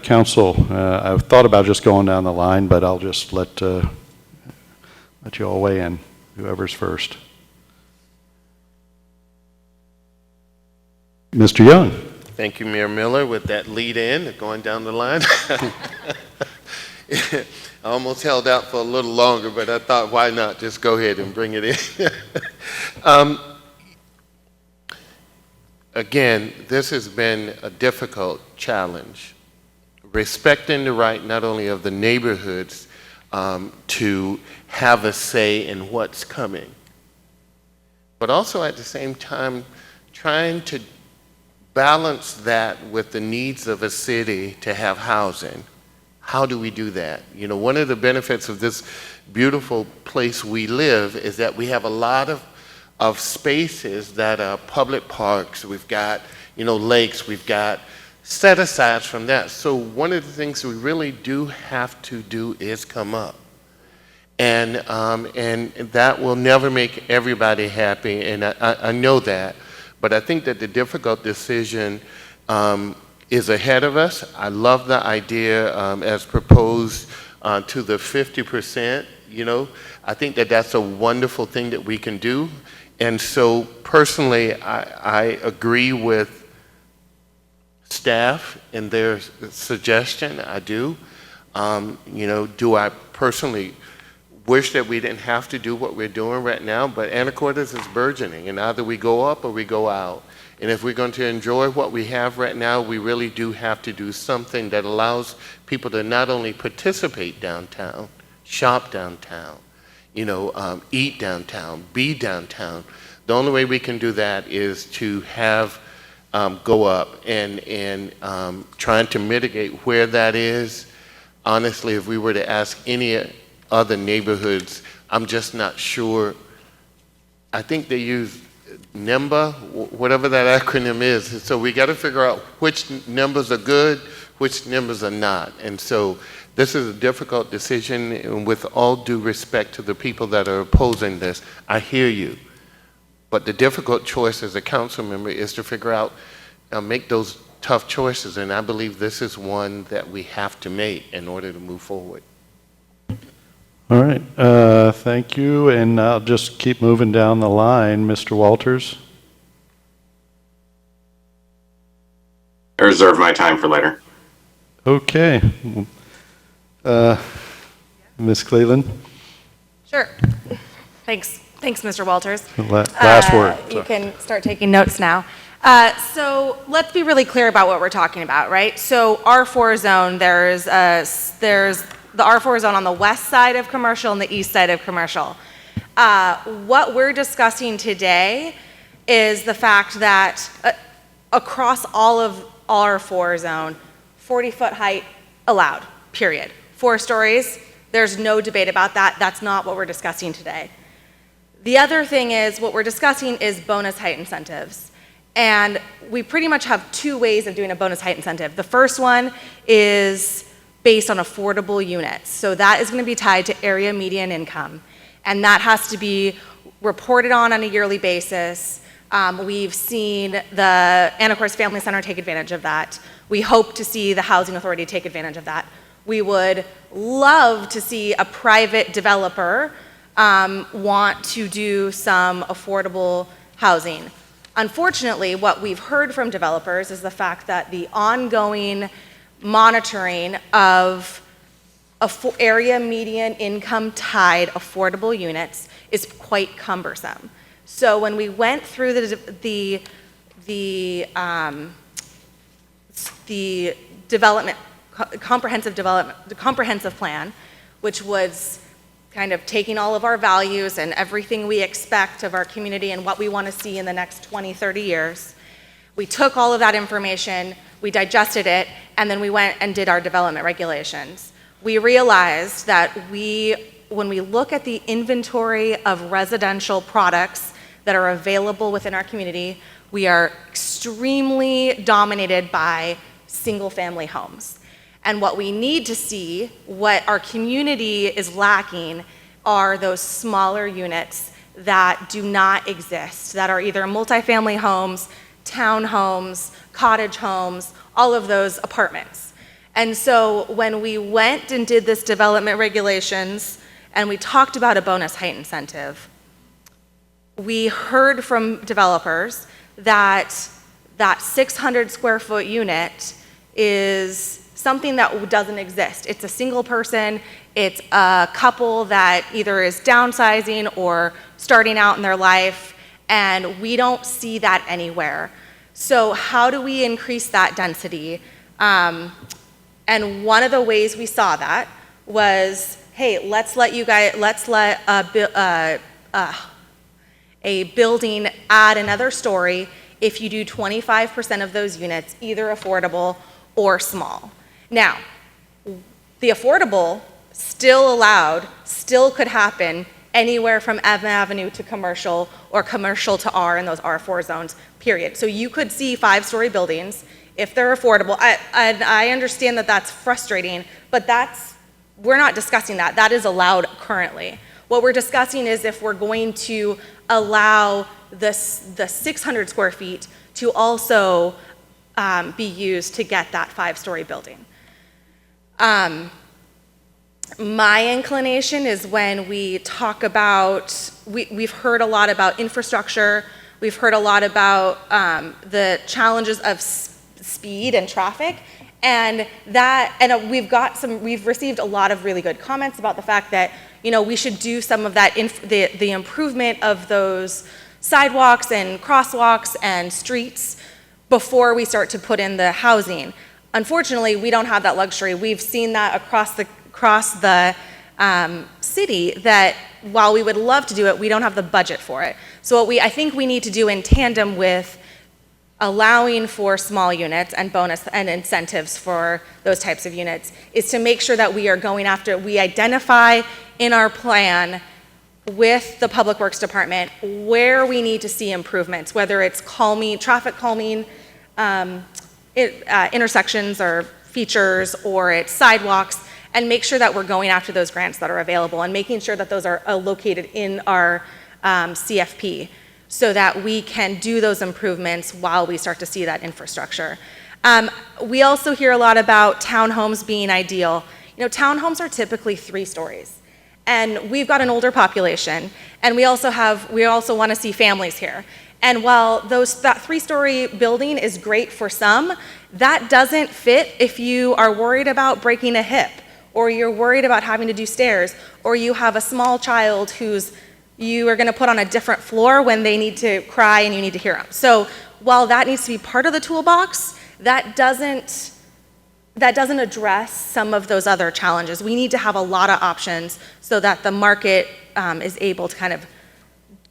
A: council, I've thought about just going down the line, but I'll just let you all weigh in, whoever's first. Mr. Young.
C: Thank you, Mayor Miller, with that lead in, going down the line. I almost held out for a little longer, but I thought, why not just go ahead and bring it in. Again, this has been a difficult challenge. Respecting the right not only of the neighborhoods to have a say in what's coming, but also at the same time trying to balance that with the needs of a city to have housing. How do we do that? One of the benefits of this beautiful place we live is that we have a lot of spaces that are public parks. We've got, lakes. We've got set-asides from that. So one of the things we really do have to do is come up. And that will never make everybody happy, and I know that. But I think that the difficult decision is ahead of us. I love the idea as proposed to the 50%. you know. I think that that's a wonderful thing that we can do. And so personally, I agree with staff in their suggestion. I do. You know, do I personally wish that we didn't have to do what we're doing right now, but Anacortes is burgeoning, and either we go up or we go out. And if we're going to enjoy what we have right now, we really do have to do something that allows people to not only participate downtown, shop downtown, you know, eat downtown, be downtown. The only way we can do that is to have go up and trying to mitigate where that is. Honestly, if we were to ask any other neighborhoods, I'm just not sure. I think they use NIMBA, whatever that acronym is. So we got to figure out which NIMBAs are good, which NIMBAs are not. And so this is a difficult decision, and with all due respect to the people that are opposing this, I hear you. But the difficult choice as a council member is to figure out, make those tough choices, and I believe this is one that we have to make in order to move forward.
A: All right, thank you, and I'll just keep moving down the line. Mr. Walters?
N: I reserve my time for later.
A: Okay. Ms. Cleveland?
D: Sure. Thanks, Mr. Walters.
A: Last word.
D: You can start taking notes now. So let's be really clear about what we're talking about, right? So R4 zone, there's the R4 zone on the west side of commercial and the east side of commercial. What we're discussing today is the fact that across all of R4 zone, 40-foot height allowed, period. 4 stories, there's no debate about that. That's not what we're discussing today. The other thing is, what we're discussing is bonus height incentives. And we pretty much have 2 ways of doing a bonus height incentive. The first one is based on affordable units. So that is going to be tied to area median income. And that has to be reported on a yearly basis. We've seen the Anacortes Family Center take advantage of that. We hope to see the Housing Authority take advantage of that. We would love to see a private developer want to do some affordable housing. Unfortunately, what we've heard from developers is the fact that the ongoing monitoring of area median income tied affordable units is quite cumbersome. So when we went through the comprehensive plan, which was kind of taking all of our values and everything we expect of our community and what we want to see in the next 20, 30 years, we took all of that information, we digested it, and then we went and did our development regulations. We realized that when we look at the inventory of residential products that are available within our community, we are extremely dominated by single-family homes. And what we need to see, what our community is lacking, are those smaller units that do not exist, that are either multifamily homes, townhomes, cottage homes, all of those apartments. And so when we went and did this development regulations and we talked about a bonus height incentive, we heard from developers that that 600 square foot unit is something that doesn't exist. It's a single person, it's a couple that either is downsizing or starting out in their life, and we don't see that anywhere. So how do we increase that density? And one of the ways we saw that was, hey, let's let a building add another story if you do 25% of those units either affordable or small. Now, the affordable, still allowed, still could happen anywhere from M Avenue to commercial or commercial to R in those R4 zones, period. So you could see 5-story buildings if they're affordable. I understand that that's frustrating, but we're not discussing that. That is allowed currently. What we're discussing is if we're going to allow the 600 square feet to also be used to get that 5-story building. My inclination is when we talk about, we've heard a lot about infrastructure, we've heard a lot about the challenges of speed and traffic, and we've received a lot of really good comments about the fact that, we should do some of that, the improvement of those sidewalks and crosswalks and streets before we start to put in the housing. Unfortunately, we don't have that luxury. We've seen that across the city, that while we would love to do it, we don't have the budget for it. So what I think we need to do in tandem with allowing for small units and bonus and incentives for those types of units is to make sure that we identify in our plan with the Public Works Department where we need to see improvements, whether it's traffic calming intersections or features, or it's sidewalks, and make sure that we're going after those grants that are available and making sure that those are located in our CFP so that we can do those improvements while we start to see that infrastructure. We also hear a lot about townhomes being ideal. Townhomes are typically 3 stories. And we've got an older population, and we also want to see families here. And while that 3-story building is great for some, that doesn't fit if you are worried about breaking a hip, or you're worried about having to do stairs, or you have a small child you are going to put on a different floor when they need to cry and you need to hear them. So while that needs to be part of the toolbox, that doesn't address some of those other challenges. We need to have a lot of options so that the market is able to kind of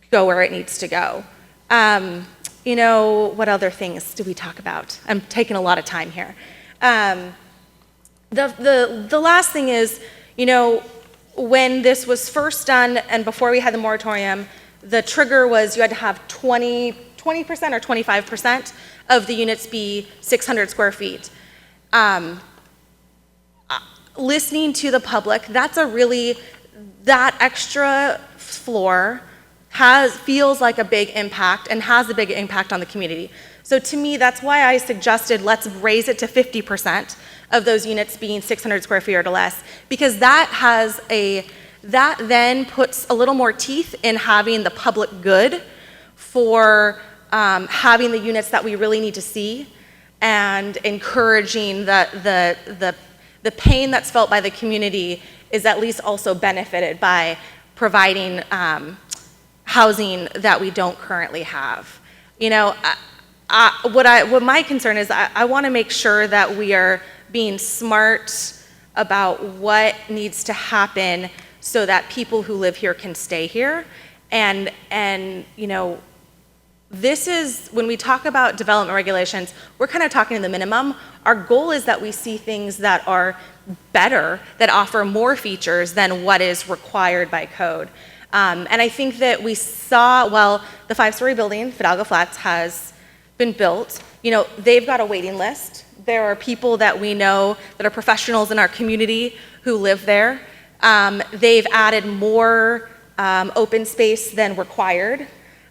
D: go where it needs to go. What other things do we talk about? I'm taking a lot of time here. The last thing is, when this was first done and before we had the moratorium, the trigger was you had to have 20% or 25% of the units be 600 square feet. Listening to the public, that extra floor feels like a big impact and has a big impact on the community. So to me, that's why I suggested let's raise it to 50% of those units being 600 square feet or less, because that then puts a little more teeth in having the public good for having the units that we really need to see, and encouraging the pain that's felt by the community is at least also benefited by providing housing that we don't currently have. What my concern is, I want to make sure that we are being smart about what needs to happen so that people who live here can stay here. And this is, when we talk about development regulations, we're kind of talking the minimum. Our goal is that we see things that are better, that offer more features than what is required by code. And I think that we saw, the 5-story building, Fidalgo Flats, has been built. They've got a waiting list. There are people that we know that are professionals in our community who live there. They've added more open space than required.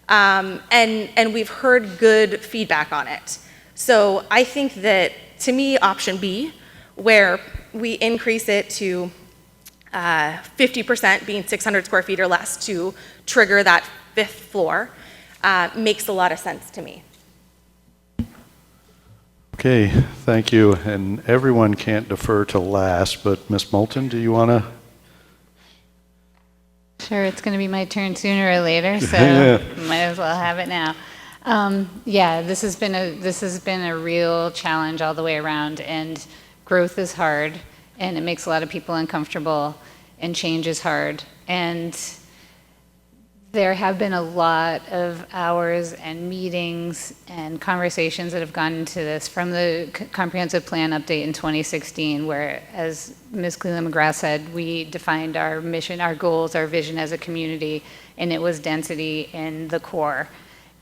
D: And we've heard good feedback on it. So I think that, to me, option B, where we increase it to 50% being 600 square feet or less to trigger that 5th floor, makes a lot of sense to me.
A: Okay, thank you. And everyone can't defer to last, but Ms. Moulton, do you want to?
E: Sure, it's going to be my turn sooner or later, so might as well have it now. This has been a real challenge all the way around, and growth is hard, and it makes a lot of people uncomfortable, and change is hard. And there have been a lot of hours and meetings and conversations that have gone into this from the comprehensive plan update in 2016, where, as Ms. Cleland McGrath said, we defined our mission, our goals, our vision as a community, and it was density in the core.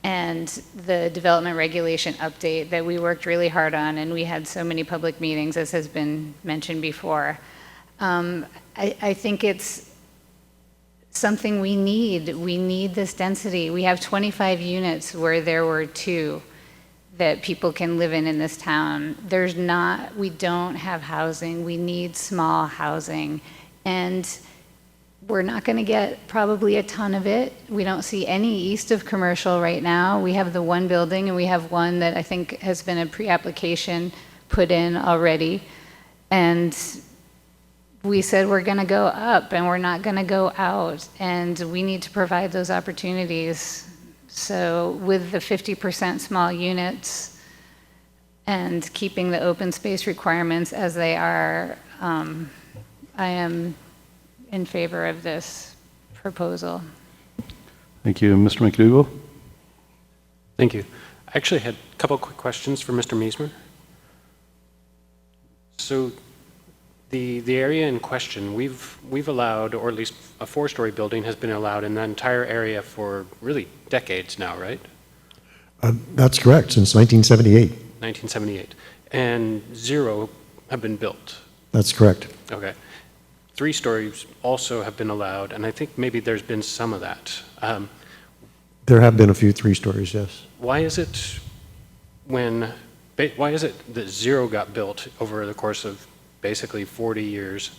E: And the development regulation update that we worked really hard on, and we had so many public meetings, as has been mentioned before. I think it's something we need. We need this density. We have 25 units where there were 2 that people can live in this town. We don't have housing. We need small housing. And we're not going to get probably a ton of it. We don't see any east of commercial right now. We have the one building, and we have one that I think has been a pre-application put in already. And we said we're going to go up, and we're not going to go out, and we need to provide those opportunities. So with the 50% small units and keeping the open space requirements as they are, I am in favor of this proposal.
A: Thank you. Mr. McDougall?
L: Thank you. I actually had a couple quick questions for Mr. Meismer. So the area in question, we've allowed, or at least a 4-story building has been allowed in that entire area for really decades now, right?
M: That's correct, since 1978.
L: 1978. And 0 have been built.
M: That's correct.
L: Okay. 3 stories also have been allowed, and I think maybe there's been some of that.
M: There have been a few 3 stories, yes.
L: Why is it that 0 got built over the course of basically 40 years,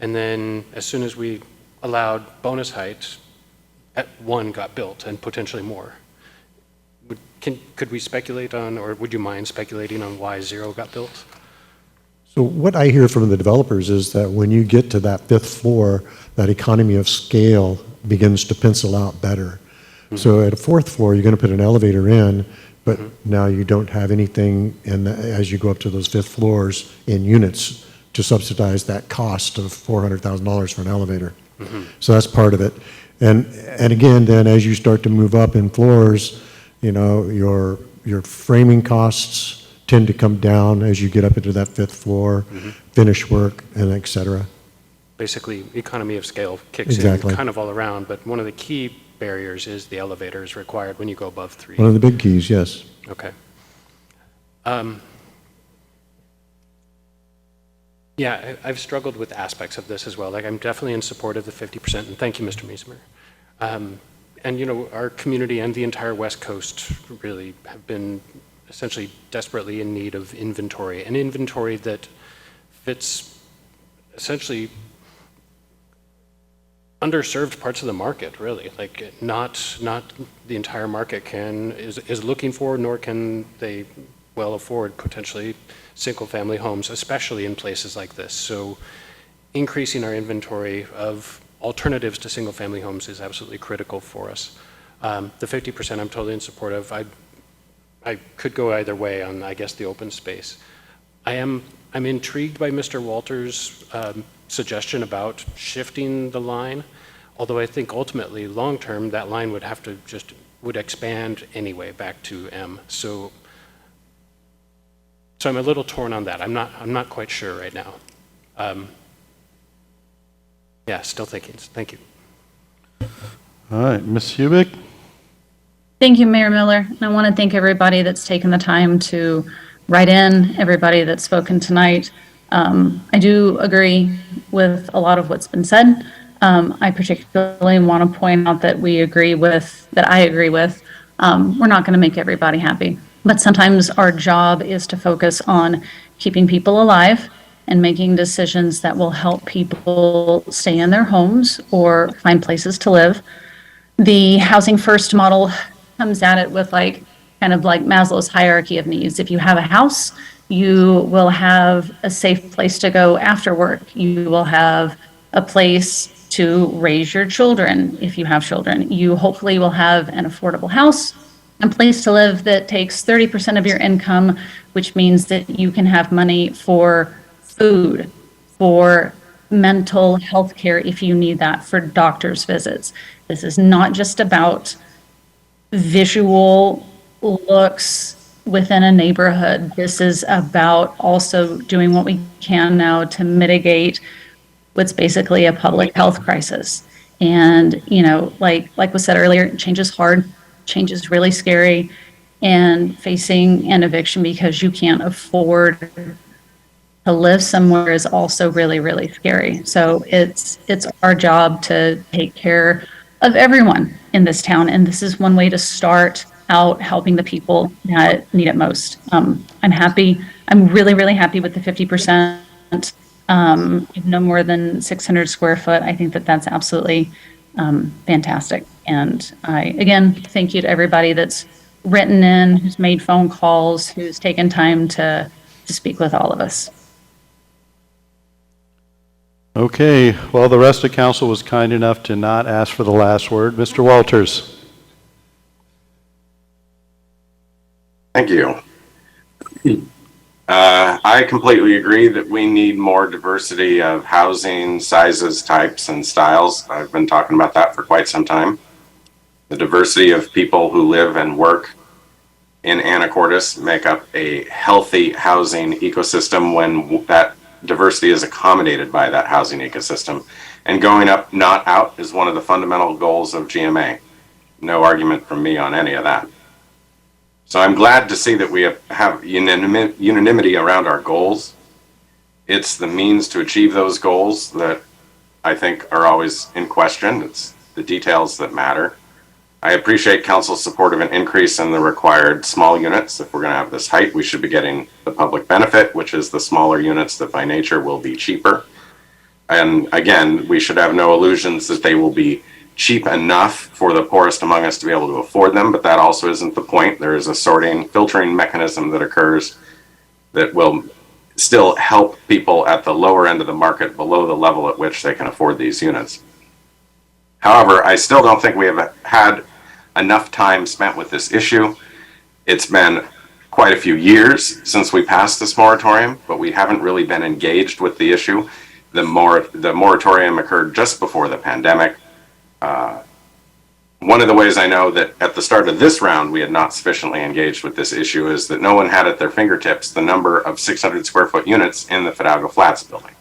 L: and then as soon as we allowed bonus height, 1 got built and potentially more? Could we speculate on, or would you mind speculating on why 0 got built?
M: So what I hear from the developers is that when you get to that 5th floor, that economy of scale begins to pencil out better. Mm-hmm. So at a 4th floor, you're going to put an elevator in, but now you don't have anything as you go up to those 5th floors in units to subsidize that cost of $400,000 for an elevator. Mm-hmm. So that's part of it. And again, then as you start to move up in floors, you know, your framing costs tend to come down as you get up into that 5th floor, finish work, and et cetera.
L: Basically, economy of scale kicks
M: Exactly.
L: in kind of all around, but one of the key barriers is the elevators required when you go above 3.
M: One of the big keys, yes.
L: Okay. Yeah, I've struggled with aspects of this as well. Like, I'm definitely in support of the 50%, and thank you, Mr. Meismer. And, you know, our community and the entire West Coast really have been essentially desperately in need of inventory, an inventory that fits essentially underserved parts of the market, really. Like, not the entire market is looking for, nor can they well afford potentially single-family homes, especially in places like this. So increasing our inventory of alternatives to single-family homes is absolutely critical for us. The 50% I'm totally in support of. I could go either way on, I guess, the open space. I'm intrigued by Mr. Walters' suggestion about shifting the line, although I think ultimately, long-term, that line would expand anyway back to M. So I'm a little torn on that. I'm not quite sure right now. Yeah, still thinking. Thank you.
A: All right, Ms. Hubick?
O: Thank you, Mayor Miller. And I want to thank everybody that's taken the time to write in, everybody that's spoken tonight. I do agree with a lot of what's been said. I particularly want to point out that I agree with, we're not going to make everybody happy. But sometimes our job is to focus on keeping people alive and making decisions that will help people stay in their homes or find places to live. The housing first model comes at it with kind of like Maslow's hierarchy of needs. If you have a house, you will have a safe place to go after work. You will have a place to raise your children if you have children. You hopefully will have an affordable house, a place to live that takes 30% of your income, which means that you can have money for food, for mental health care if you need that, for doctor's visits. This is not just about visual looks within a neighborhood. This is about also doing what we can now to mitigate what's basically a public health crisis. And, you know, like was said earlier, change is hard, change is really scary, and facing an eviction because you can't afford to live somewhere is also really, really scary. So it's our job to take care of everyone in this town, and this is one way to start out helping the people that need it most. I'm happy. I'm really, really happy with the 50%. no more than 600 square foot. I think that that's absolutely fantastic. And I, again, thank you to everybody that's written in, who's made phone calls, who's taken time to speak with all of us.
A: Okay, well, the rest of council was kind enough to not ask for the last word. Mr. Walters.
N: Thank you. I completely agree that we need more diversity of housing, sizes, types, and styles. I've been talking about that for quite some time. The diversity of people who live and work in Anacortes make up a healthy housing ecosystem when that diversity is accommodated by that housing ecosystem. And going up, not out, is one of the fundamental goals of GMA. No argument from me on any of that. So I'm glad to see that we have unanimity around our goals. It's the means to achieve those goals that I think are always in question. It's the details that matter. I appreciate council's support of an increase in the required small units. If we're going to have this height, we should be getting the public benefit, which is the smaller units that by nature will be cheaper. And again, we should have no illusions that they will be cheap enough for the poorest among us to be able to afford them, but that also isn't the point. There is a filtering mechanism that occurs that will still help people at the lower end of the market below the level at which they can afford these units. However, I still don't think we have had enough time spent with this issue. It's been quite a few years since we passed this moratorium, but we haven't really been engaged with the issue. The moratorium occurred just before the pandemic. One of the ways I know that at the start of this round we had not sufficiently engaged with this issue is that no one had at their fingertips the number of 600 square foot units in the Fidalgo Flats building,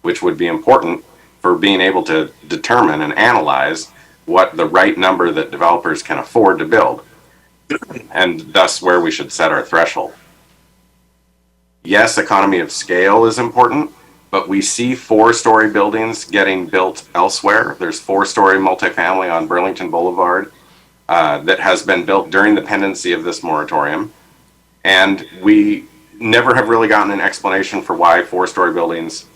N: which would be important for being able to determine and analyze what the right number that developers can afford to build, and thus where we should set our threshold. Yes, economy of scale is important, but we see 4-story buildings getting built elsewhere. There's 4-story multifamily on Burlington Boulevard that has been built during the pendency of this moratorium. And we never have really gotten an explanation for why 4-story buildings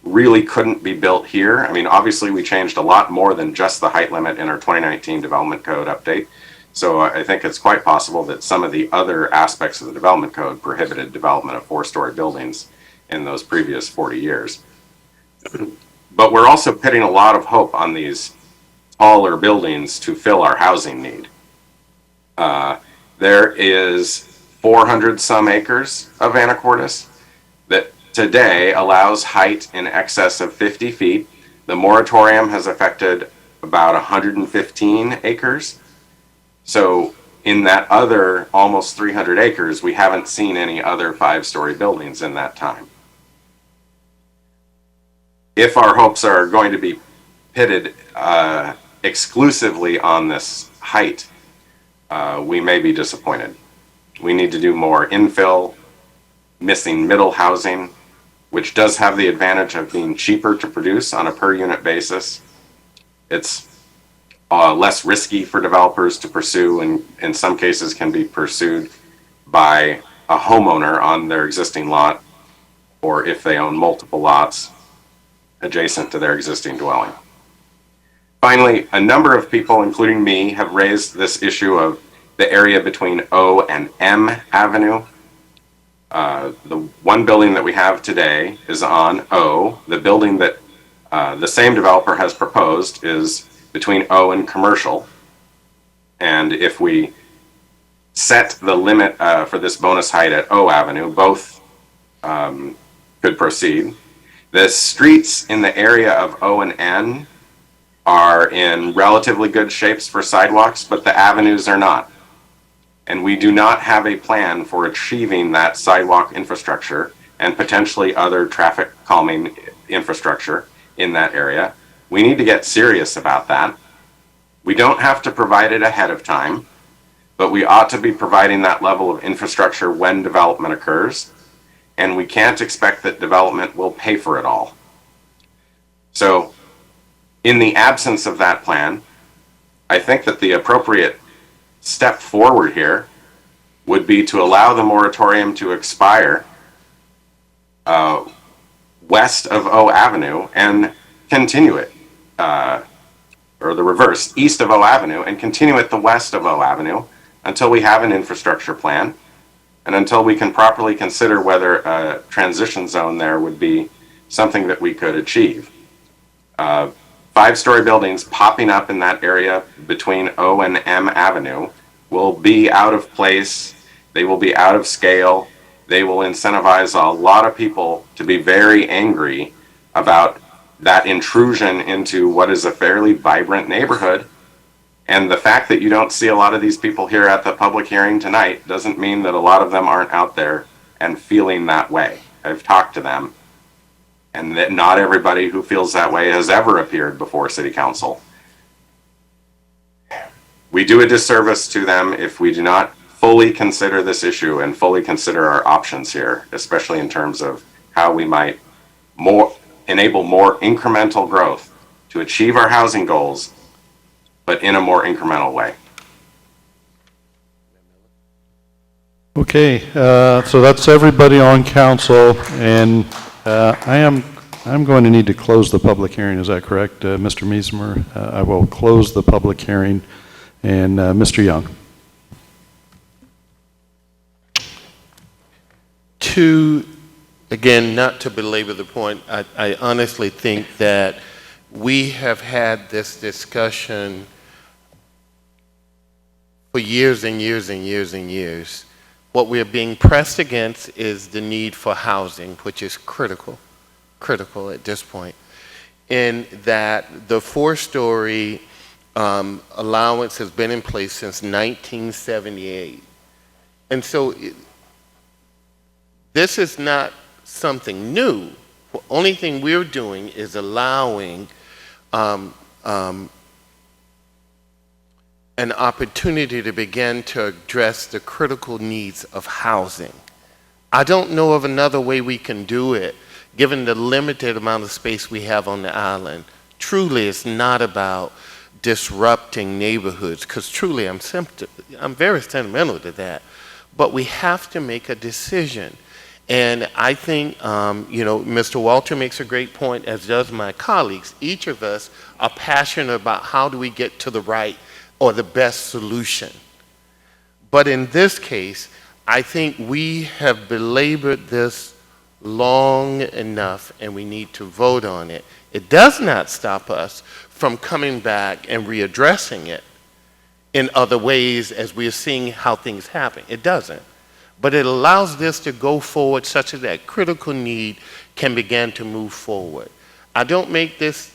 N: really couldn't be built here. I mean, obviously we changed a lot more than just the height limit in our 2019 development code update. So I think it's quite possible that some of the other aspects of the development code prohibited development of 4-story buildings in those previous 40 years. But we're also putting a lot of hope on these taller buildings to fill our housing need. There is 400 some acres of Anacortes that today allows height in excess of 50 feet. The moratorium has affected about 115 acres. So in that other almost 300 acres, we haven't seen any other 5-story buildings in that time. If our hopes are going to be pitted exclusively on this height, we may be disappointed. We need to do more infill, missing middle housing, which does have the advantage of being cheaper to produce on a per unit basis. It's less risky for developers to pursue, and in some cases can be pursued by a homeowner on their existing lot, or if they own multiple lots adjacent to their existing dwelling. Finally, a number of people, including me, have raised this issue of the area between O and M Avenue. The one building that we have today is on O. The building that the same developer has proposed is between O and Commercial. And if we set the limit for this bonus height at O Avenue, both could proceed. The streets in the area of O and N are in relatively good shapes for sidewalks, but the avenues are not. And we do not have a plan for achieving that sidewalk infrastructure and potentially other traffic calming infrastructure in that area. We need to get serious about that. We don't have to provide it ahead of time, but we ought to be providing that level of infrastructure when development occurs. And we can't expect that development will pay for it all. So, in the absence of that plan, I think that the appropriate step forward here would be to allow the moratorium to expire west of O Avenue and continue it, or the reverse, east of O Avenue and continue it the west of O Avenue until we have an infrastructure plan and until we can properly consider whether a transition zone there would be something that we could achieve. 5-story buildings popping up in that area between O and M Avenue will be out of place. They will be out of scale. They will incentivize a lot of people to be very angry about that intrusion into what is a fairly vibrant neighborhood. And the fact that you don't see a lot of these people here at the public hearing tonight doesn't mean that a lot of them aren't out there and feeling that way. I've talked to them, and that not everybody who feels that way has ever appeared before City Council. We do a disservice to them if we do not fully consider this issue and fully consider our options here, especially in terms of how we might enable more incremental growth to achieve our housing goals, but in a more incremental way.
A: Okay, so that's everybody on council, and I'm going to need to close the public hearing. Is that correct, Mr. Miesmer? I will close the public hearing, and Mr. Young.
C: Again, not to belabor the point, I honestly think that we have had this discussion for years and years and years and years. What we're being pressed against is the need for housing, which is critical at this point. In that the 4-story allowance has been in place since 1978. And so this is not something new. The only thing we're doing is allowing an opportunity to begin to address the critical needs of housing. I don't know of another way we can do it, given the limited amount of space we have on the island. Truly, it's not about disrupting neighborhoods, because truly I'm very sentimental to that. But we have to make a decision. And I think, Mr. Walter makes a great point, as does my colleagues. Each of us are passionate about how do we get to the right or the best solution. But in this case, I think we have belabored this long enough, and we need to vote on it. It does not stop us from coming back and readdressing it in other ways as we are seeing how things happen. It doesn't. But it allows this to go forward such that that critical need can begin to move forward. I don't make this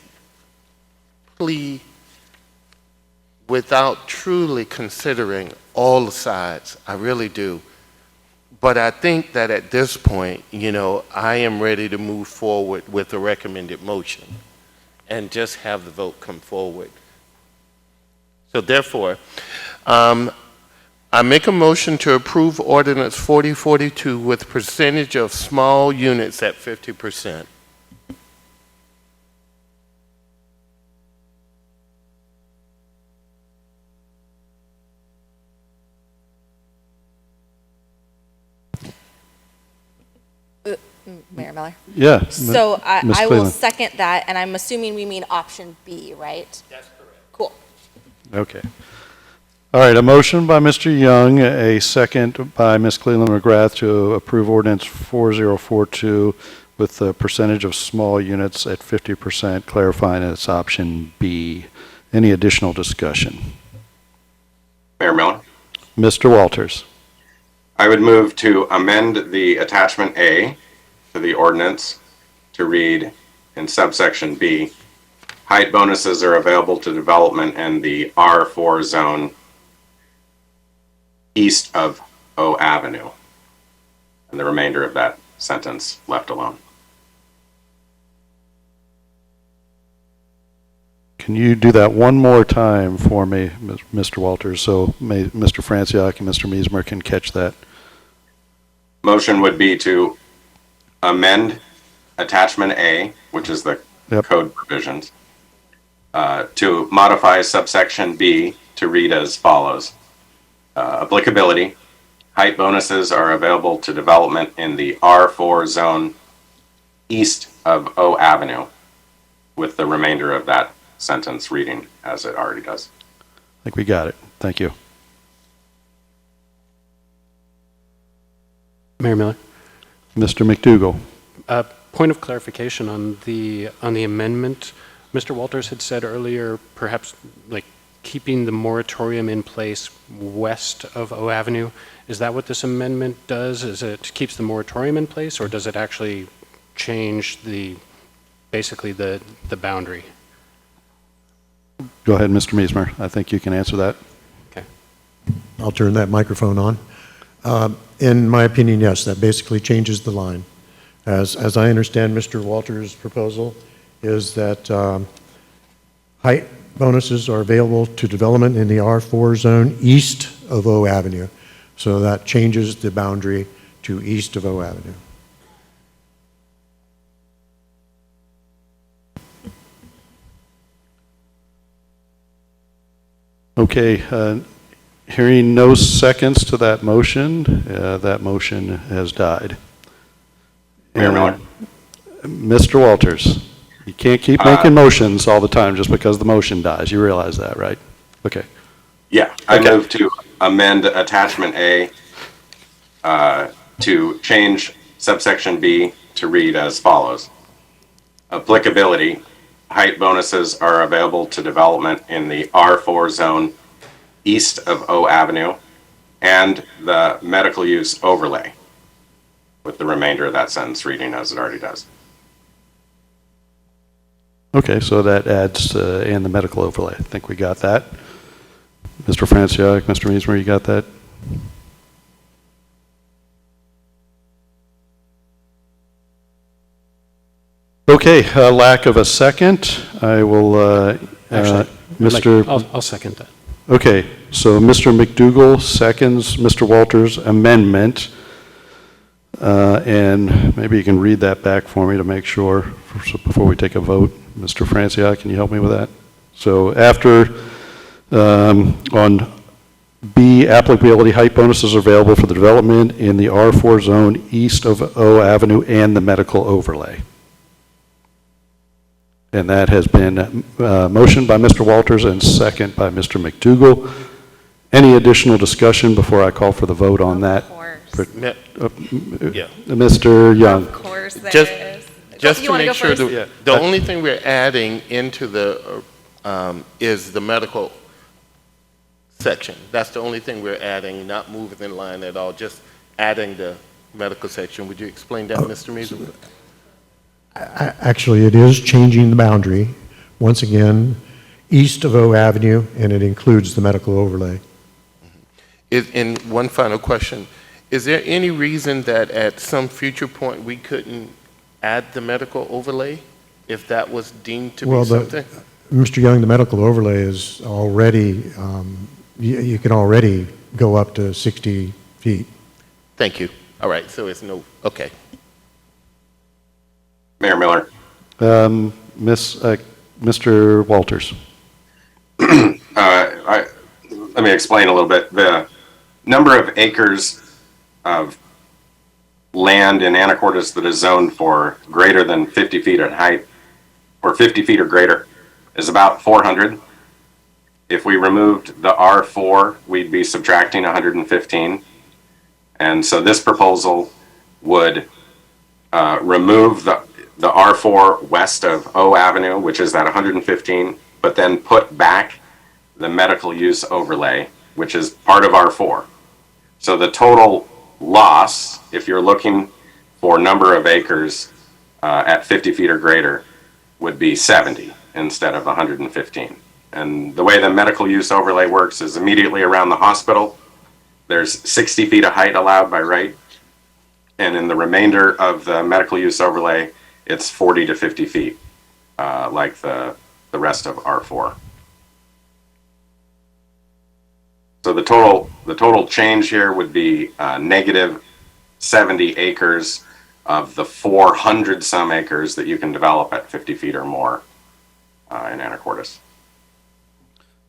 C: plea without truly considering all the sides. I really do. But I think that at this point, I am ready to move forward with the recommended motion and just have the vote come forward. So therefore, I make a motion to approve Ordinance 4042 with percentage of small units at 50%.
D: Mayor Miller?
A: Yeah.
D: So I
A: Ms.
D: will
A: Cleveland.
D: second that, and I'm assuming we mean option B, right?
C: That's correct.
D: Cool.
A: Okay. All right, a motion by Mr. Young, a second by Ms. Cleveland McGrath to approve ordinance 4042 with the percentage of small units at 50%, clarifying it's option B. Any additional discussion?
N: Mayor Miller,
A: Mr. Walters.
N: I would move to amend the attachment A to the ordinance to read in subsection B, height bonuses are available to development in the R4 zone east of O Avenue. And the remainder of that sentence left alone.
A: Can you do that one more time for me, Mr. Walters, so Mr. Franciak and Mr. Miesmer can catch that?
N: Motion would be to amend attachment A, which is the code provisions, to modify subsection B to read as follows. Applicability, height bonuses are available to development in the R4 zone east of O Avenue, with the remainder of that sentence reading as it already does.
A: I think we got it. Thank you.
L: Mayor Miller.
A: Mr. McDougall.
L: Point of clarification on the amendment. Mr. Walters had said earlier, perhaps like keeping the moratorium in place west of O Avenue. Is that what this amendment does? Is it keeps the moratorium in place, or does it actually change basically the boundary?
A: Go ahead, Mr. Meismer. I think you can answer that.
L: Okay.
M: I'll turn that microphone on. In my opinion, yes, that basically changes the line. As I understand Mr. Walters' proposal, is that height bonuses are available to development in the R4 zone east of O Avenue. So that changes the boundary to east of O Avenue.
A: Okay, hearing no seconds to that motion has died.
N: Mayor Miller.
A: Mr. Walters, you can't keep making motions all the time just because the motion dies. You realize that, right? Okay.
N: Yeah, I move to amend attachment A to change subsection B to read as follows. Applicability, height bonuses are available to development in the R4 zone east of O Avenue and the medical use overlay, with the remainder of that sentence reading as it already does.
A: Okay, so that adds and the medical overlay. I think we got that. Mr. Franciac, Mr. Meismer, you got that? Okay, lack of a second. I will,
L: Actually,
A: Mr.
L: I'll second that.
A: Okay, so Mr. McDougall seconds Mr. Walters' amendment. And maybe you can read that back for me to make sure before we take a vote. Mr. Franciac, can you help me with that? So after, on B, applicability height bonuses are available for the development in the R4 zone east of O Avenue and the medical overlay. And that has been motioned by Mr. Walters and second by Mr. McDougall. Any additional discussion before I call for the vote on that?
C: Yeah.
A: Mr. Young.
D: Of course there is.
C: Just
D: You
C: to
D: wanna
C: make
D: go
C: sure,
D: first?
C: the only thing we're adding into the, is the medical section. That's the only thing we're adding, not moving in line at all, just adding the medical section. Would you explain that, Mr. Meisler?
M: Actually, it is changing the boundary, once again, east of O Avenue, and it includes the medical overlay.
C: And one final question. Is there any reason that at some future point we couldn't add the medical overlay if that was deemed to be something?
M: Mr. Young, the medical overlay is already, you can already go up to 60 feet.
C: Thank you. All right, so it's no, okay.
N: Mayor Miller.
A: Mr. Walters.
N: Let me explain a little bit. The number of acres of land in Anacortes that is zoned for greater than 50 feet in height, or 50 feet or greater, is about 400. If we removed the R4, we'd be subtracting 115. And so this proposal would remove the R4 west of O Avenue, which is that 115, but then put back the medical use overlay, which is part of R4. So the total loss, if you're looking for number of acres at 50 feet or greater, would be 70 instead of 115. And the way the medical use overlay works is immediately around the hospital, there's 60 feet of height allowed by right. And in the remainder of the medical use overlay, it's 40 to 50 feet, like the rest of R4. So the total change here would be negative 70 acres of the 400 some acres that you can develop at 50 feet or more in Anacortes.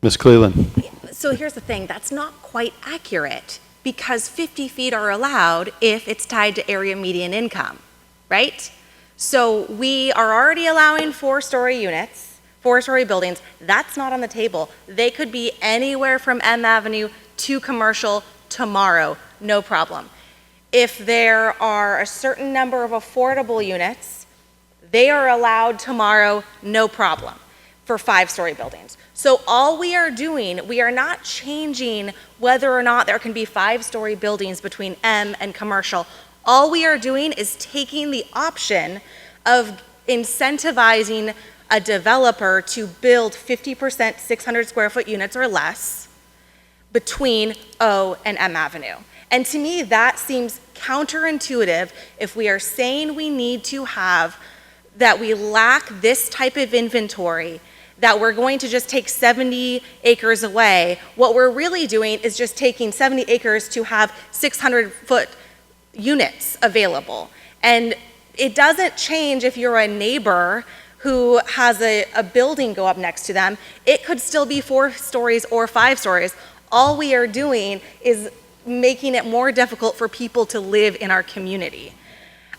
A: Ms. Cleland.
D: So here's the thing, that's not quite accurate because 50 feet are allowed if it's tied to area median income, right? So we are already allowing 4-story units, 4-story buildings. That's not on the table. They could be anywhere from M Avenue to Commercial tomorrow, no problem. If there are a certain number of affordable units, they are allowed tomorrow, no problem, for 5-story buildings. So all we are doing, we are not changing whether or not there can be 5-story buildings between M and Commercial. All we are doing is taking the option of incentivizing a developer to build 50% 600 square foot units or less between O and M Avenue. And to me, that seems counterintuitive if we are saying we need to have, that we lack this type of inventory, that we're going to just take 70 acres away. What we're really doing is just taking 70 acres to have 600-foot units available. And it doesn't change if you're a neighbor who has a building go up next to them. It could still be 4 stories or 5 stories. All we are doing is making it more difficult for people to live in our community.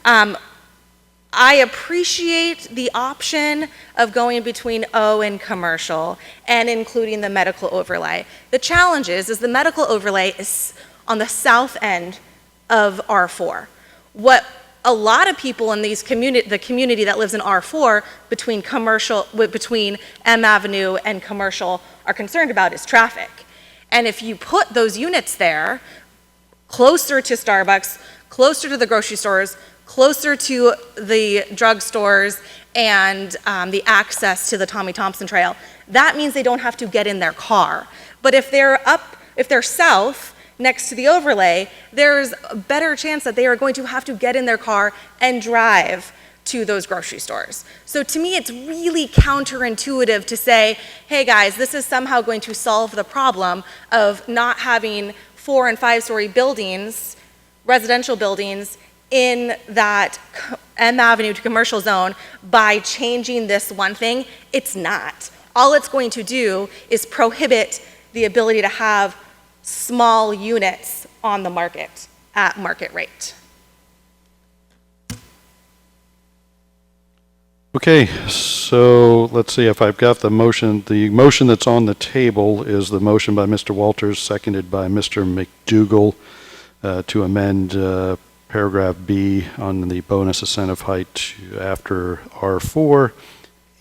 D: I appreciate the option of going between O and Commercial and including the medical overlay. The challenge is the medical overlay is on the south end of R4. What a lot of people in the community that lives in R4 between M Avenue and Commercial are concerned about is traffic. And if you put those units there, closer to Starbucks, closer to the grocery stores, closer to the drugstores, and the access to the Tommy Thompson Trail, that means they don't have to get in their car. But if they're south, next to the overlay, there's a better chance that they are going to have to get in their car and drive to those grocery stores. So to me, it's really counterintuitive to say, hey guys, this is somehow going to solve the problem of not having 4- and 5-story buildings, residential buildings, in that M Avenue to Commercial zone by changing this one thing. It's not. All it's going to do is prohibit the ability to have small units on the market at market rate.
A: Okay, so let's see if I've got the motion. The motion that's on the table is the motion by Mr. Walters, seconded by Mr. McDougall, to amend paragraph B on the bonus incentive height to after R4,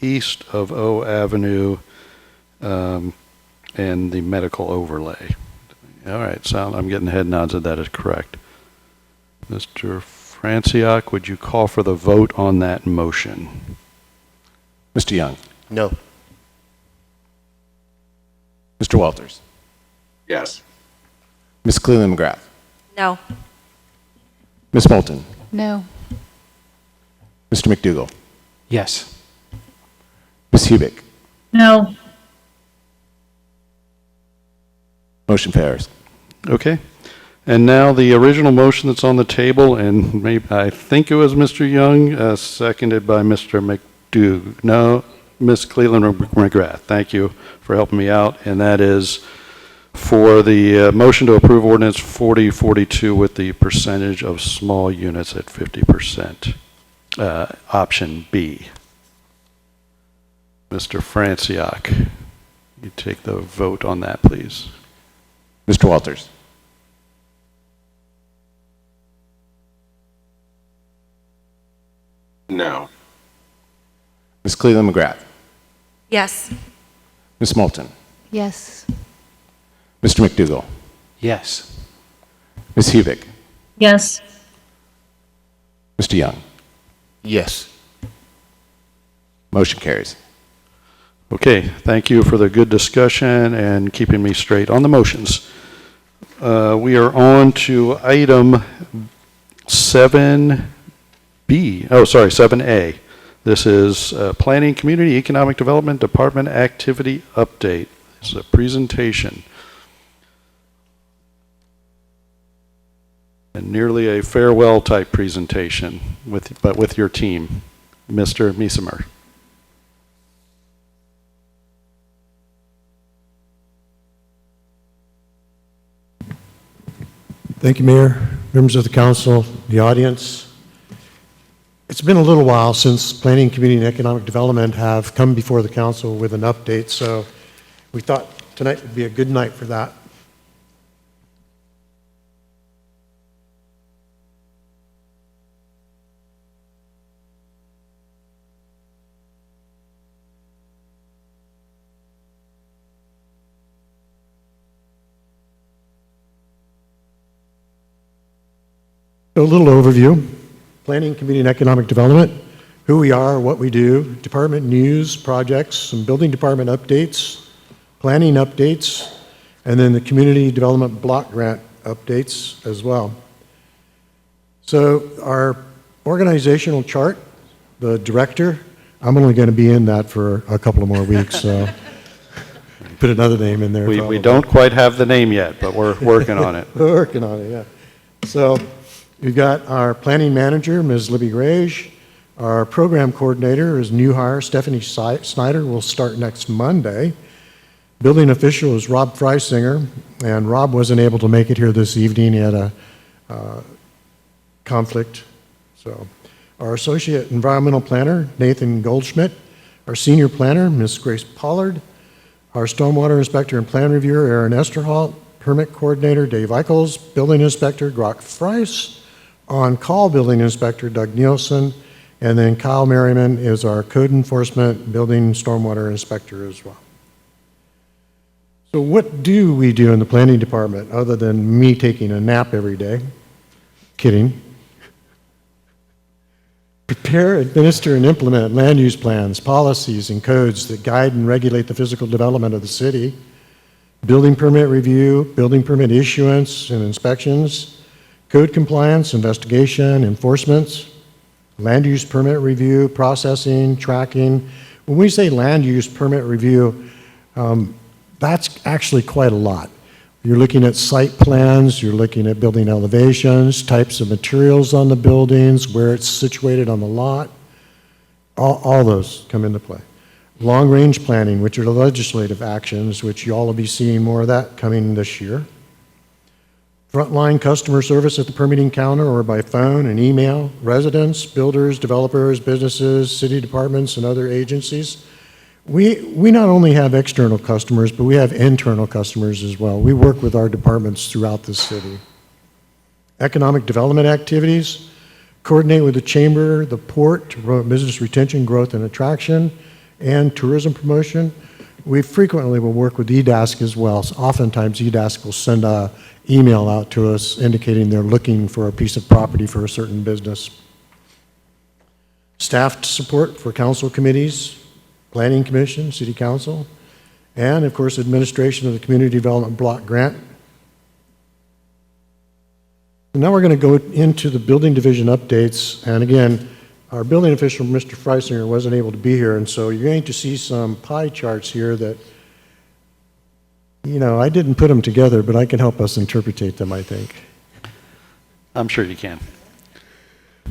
A: east of O Avenue, and the medical overlay. All right, so I'm getting head nods that that is correct. Mr. Franciac, would you call for the vote on that motion?
B: Mr. Young.
C: No.
B: Mr. Walters.
N: Yes.
B: Ms. Cleland McGrath.
D: No.
B: Ms. Moulton.
E: No.
B: Mr. McDougall.
L: Yes.
B: Ms. Hubick.
O: No.
B: Motion fails.
A: Okay. And now the original motion that's on the table, and maybe, I think it was Mr. Young, seconded by Mr. McDougall. No, Ms. Cleland McGrath. Thank you for helping me out. And that is for the motion to approve ordinance 4042 with the percentage of small units at 50%. Option B. Mr. Franciac, you take the vote on that, please.
B: Mr. Walters.
N: No.
B: Ms. Cleland McGrath.
D: Yes.
B: Ms. Moulton.
E: Yes.
B: Mr. McDougall.
L: Yes.
B: Ms. Hubick.
O: Yes.
B: Mr. Young.
C: Yes.
B: Motion carries.
A: Okay, thank you for the good discussion and keeping me straight on the motions. We are on to item 7A. This is Planning Community Economic Development Department Activity Update. It's a presentation. And nearly a farewell type presentation, but with your team, Mr. Miesemer.
M: Thank you, Mayor, members of the council, the audience. It's been a little while since Planning, Community, and Economic Development have come before the council with an update, so we thought tonight would be a good night for that. A little overview. Planning, Community, and Economic Development, who we are, what we do, department news, projects, some building department updates, planning updates, and then the community development block grant updates as well. So our organizational chart, the director, I'm only going to be in that for a couple of more weeks, so put another name in there.
A: We don't quite have the name yet, but we're working on it.
M: We're working on it, yeah. So we've got our planning manager, Ms. Libby Grage. Our program coordinator is new hire, Stephanie Snyder, will start next Monday. Building official is Rob Freisinger, and Rob wasn't able to make it here this evening. He had a conflict. So our associate environmental planner, Nathan Goldschmidt. Our senior planner, Ms. Grace Pollard. Our stormwater inspector and plan reviewer, Aaron Esterholt. Permit coordinator, Dave Eichels. Building inspector, Brock Fries. On-call building inspector, Doug Nielsen, and then Kyle Merriman is our code enforcement building stormwater inspector as well. So what do we do in the planning department other than me taking a nap every day? Kidding. Prepare, administer, and implement land use plans, policies, and codes that guide and regulate the physical development of the city. Building permit review, building permit issuance and inspections, code compliance, investigation, enforcements, land use permit review, processing, tracking. When we say land use permit review, that's actually quite a lot. You're looking at site plans, you're looking at building elevations, types of materials on the buildings, where it's situated on the lot. All those come into play. Long-range planning, which are the legislative actions, which you all will be seeing more of that coming this year. Frontline customer service at the permitting counter or by phone and email, residents, builders, developers, businesses, city departments, and other agencies. We not only have external customers, but we have internal customers as well. We work with our departments throughout the city. Economic development activities, coordinate with the chamber, the port, to promote business retention, growth, and attraction, and tourism promotion. We frequently will work with EDASC as well. So oftentimes EDASC will send an email out to us indicating they're looking for a piece of property for a certain business. Staff support for council committees, planning commission, city council, and of course administration of the community development block grant. And now we're going to go into the building division updates, and again, our building official, Mr. Freisinger, wasn't able to be here, and so you're going to see some pie charts here that, you know, I didn't put them together, but I can help us interpretate them, I think.
A: I'm sure you can.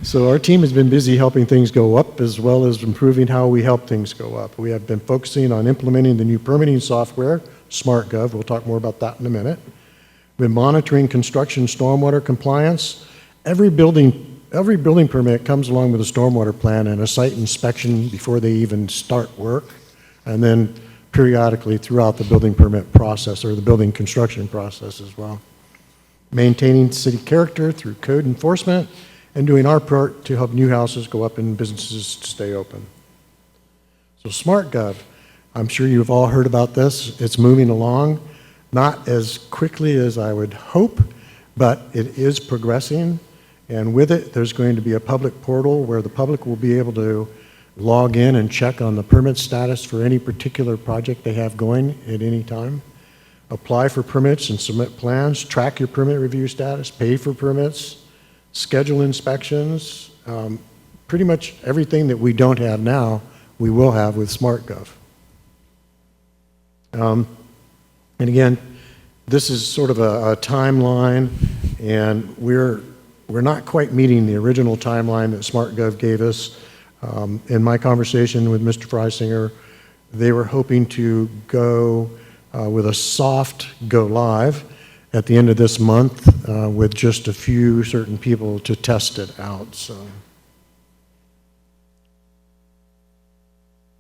M: So our team has been busy helping things go up as well as improving how we help things go up. We have been focusing on implementing the new permitting software, SmartGov. We'll talk more about that in a minute. We've been monitoring construction stormwater compliance. Every building permit comes along with a stormwater plan and a site inspection before they even start work, and then periodically throughout the building permit process or the building construction process as well. Maintaining city character through code enforcement and doing our part to help new houses go up and businesses to stay open. So SmartGov, I'm sure you've all heard about this. It's moving along, not as quickly as I would hope, but it is progressing. And with it, there's going to be a public portal where the public will be able to log in and check on the permit status for any particular project they have going at any time. Apply for permits and submit plans, track your permit review status, pay for permits, schedule inspections, pretty much everything that we don't have now, we will have with SmartGov. And again, this is sort of a timeline, and we're not quite meeting the original timeline that SmartGov gave us. In my conversation with Mr. Freisinger, they were hoping to go with a soft go live at the end of this month with just a few certain people to test it out. So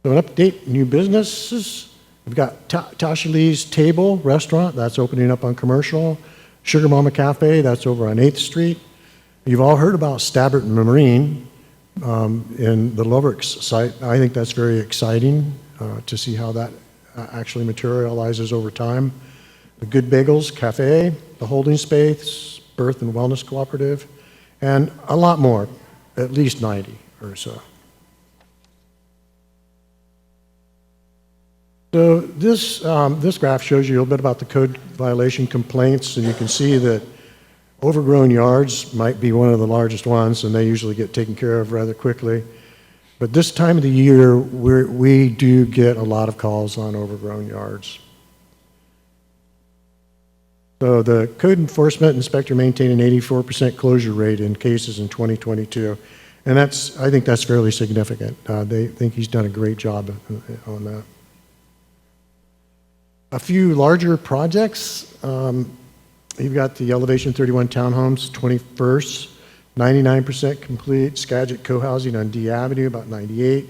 M: So an update, new businesses. We've got Tasha Lee's Table Restaurant, that's opening up on Commercial. Sugar Mama Cafe, that's over on 8th Street. You've all heard about Stabbert Marine in the Loverx site. I think that's very exciting to see how that actually materializes over time. The Good Bagels Cafe, the Holding Space, Birth and Wellness Cooperative, and a lot more, at least 90 or so. So this graph shows you a little bit about the code violation complaints, and you can see that overgrown yards might be one of the largest ones, and they usually get taken care of rather quickly. But this time of the year, we do get a lot of calls on overgrown yards. So the code enforcement inspector maintained an 84% closure rate in cases in 2022. And I think that's fairly significant. They think he's done a great job on that. A few larger projects. You've got the Elevation 31 Townhomes, 21st, 99% complete. Skagit Co-housing on D Avenue, about 98.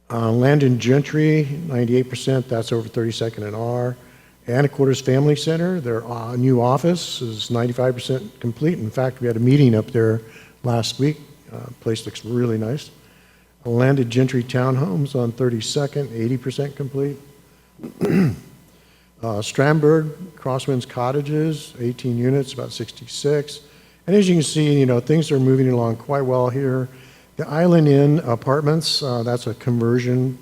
M: Landon Gentry, 98%, that's over 32nd and R. Anacortes Family Center, their new office is 95% complete. In fact, we had a meeting up there last week. Place looks really nice. Landon Gentry Townhomes on 32nd, 80% complete. Strandberg Crosswinds Cottages, 18 units, about 66. And as you can see, things are moving along quite well here. The Island Inn Apartments, that's a conversion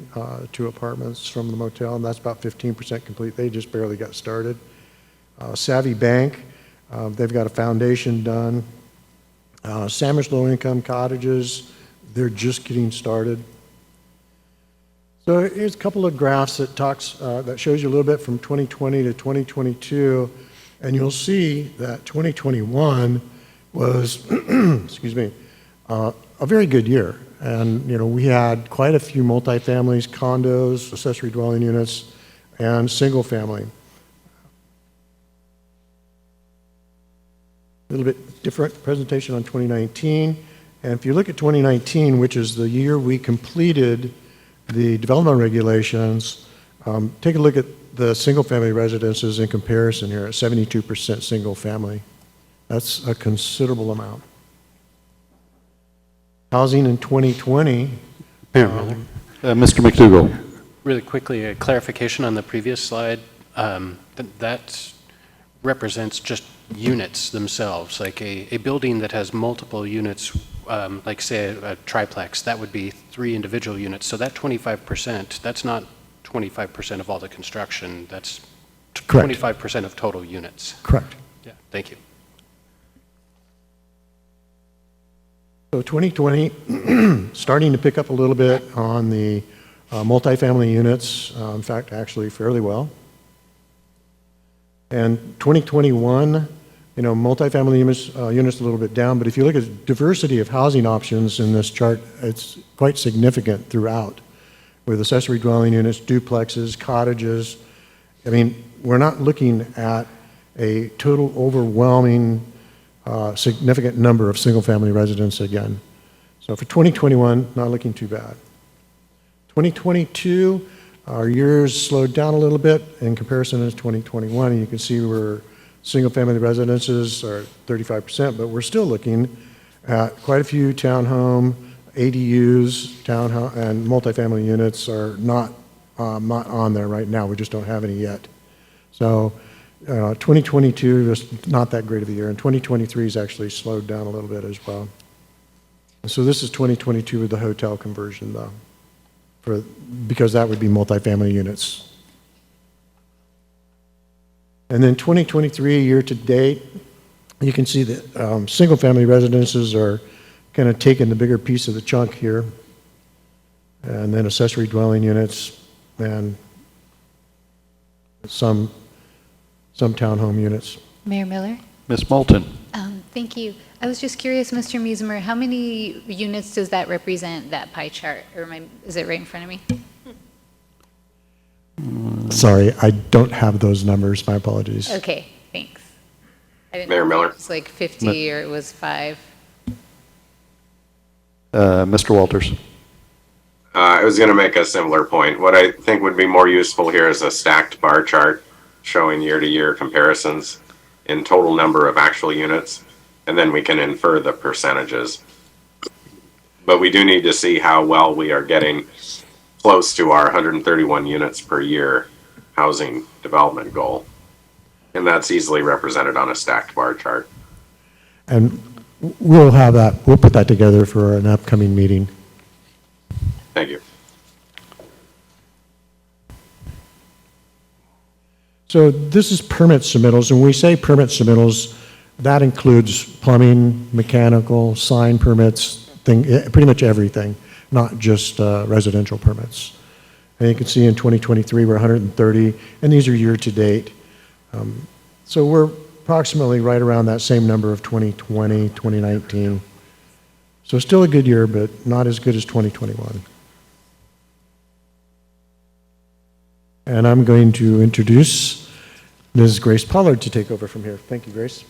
M: to apartments from the motel, and that's about 15% complete. They just barely got started. Savvy Bank, they've got a foundation done. Sandwich Low Income Cottages, they're just getting started. So here's a couple of graphs that shows you a little bit from 2020 to 2022, and you'll see that 2021 was, excuse me, a very good year. And we had quite a few multifamilies, condos, accessory dwelling units, and single family. A little bit different presentation on 2019. And if you look at 2019, which is the year we completed the development regulations, take a look at the single-family residences in comparison here at 72% single-family. That's a considerable amount. Housing in 2020.
A: Mr. McDougall.
L: Really quickly, a clarification on the previous slide. That represents just units themselves, like a building that has multiple units, like say a triplex, that would be 3 individual units. So that 25%, that's not 25% of all the construction, that's 25% of total units.
M: Correct.
L: Yeah, thank you.
M: So 2020, starting to pick up a little bit on the multifamily units, in fact, actually fairly well. And 2021, multifamily units a little bit down, but if you look at diversity of housing options in this chart, it's quite significant throughout, with accessory dwelling units, duplexes, cottages. I mean, we're not looking at a total overwhelming significant number of single-family residents again. So for 2021, not looking too bad. 2022, our years slowed down a little bit in comparison to 2021, and you can see we're single-family residences are 35%, but we're still looking at quite a few townhome, ADUs, townhome, and multifamily units are not on there right now. We just don't have any yet. So 2022 was not that great of a year, and 2023 has actually slowed down a little bit as well. So this is 2022 with the hotel conversion, though, because that would be multifamily units. And then 2023 year to date, you can see that single-family residences are kind of taking the bigger piece of the chunk here, and then accessory dwelling units and some townhome units.
E: Mayor Miller?
A: Ms. Moulton.
E: Thank you. I was just curious, Mr. Musemer, how many units does that represent, that pie chart? Or is it right in front of me?
M: Sorry, I don't have those numbers. My apologies.
E: Okay, thanks. I didn't
N: Mayor
E: know
N: Miller.
E: if it was like 50 or it was 5.
A: Mr. Walters.
N: I was going to make a similar point. What I think would be more useful here is a stacked bar chart showing year-to-year comparisons in total number of actual units, and then we can infer the percentages. But we do need to see how well we are getting close to our 131 units per year housing development goal. And that's easily represented on a stacked bar chart.
M: And we'll have that, we'll put that together for an upcoming meeting.
N: Thank you.
M: So this is permit submittals, and when we say permit submittals, that includes plumbing, mechanical, sign permits, pretty much everything, not just residential permits. And you can see in 2023 we're 130, and these are year to date. So we're approximately right around that same number of 2020, 2019. So still a good year, but not as good as 2021. And I'm going to introduce Ms. Grace Pollard to take over from here. Thank you, Grace.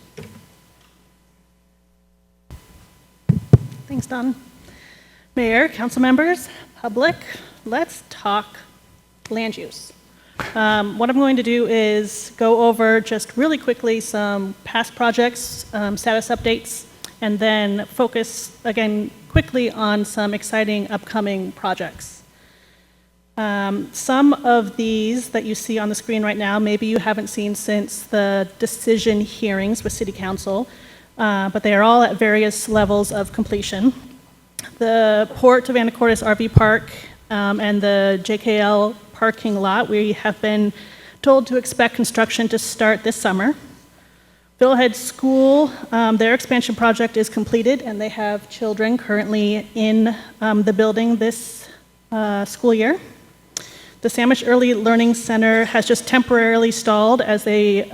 P: Thanks, Don. Mayor, council members, public, let's talk land use. What I'm going to do is go over just really quickly some past projects, status updates, and then focus again quickly on some exciting upcoming projects. Some of these that you see on the screen right now, maybe you haven't seen since the decision hearings with City Council, but they are all at various levels of completion. The Port of Anacortes RV Park and the JKL parking lot, we have been told to expect construction to start this summer. Billhead School, their expansion project is completed, and they have children currently in the building this school year. The Sandwich Early Learning Center has just temporarily stalled as they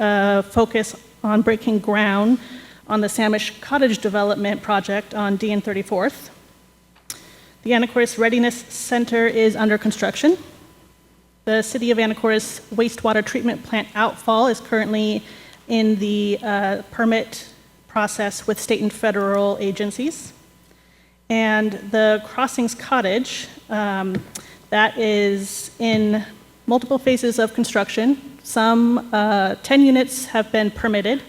P: focus on breaking ground on the Sandwich Cottage Development project on D and 34th. The Anacortes Readiness Center is under construction. The City of Anacortes wastewater treatment plant outfall is currently in the permit process with state and federal agencies. And the Crossings Cottage, that is in multiple phases of construction. Some 10 units have been permitted,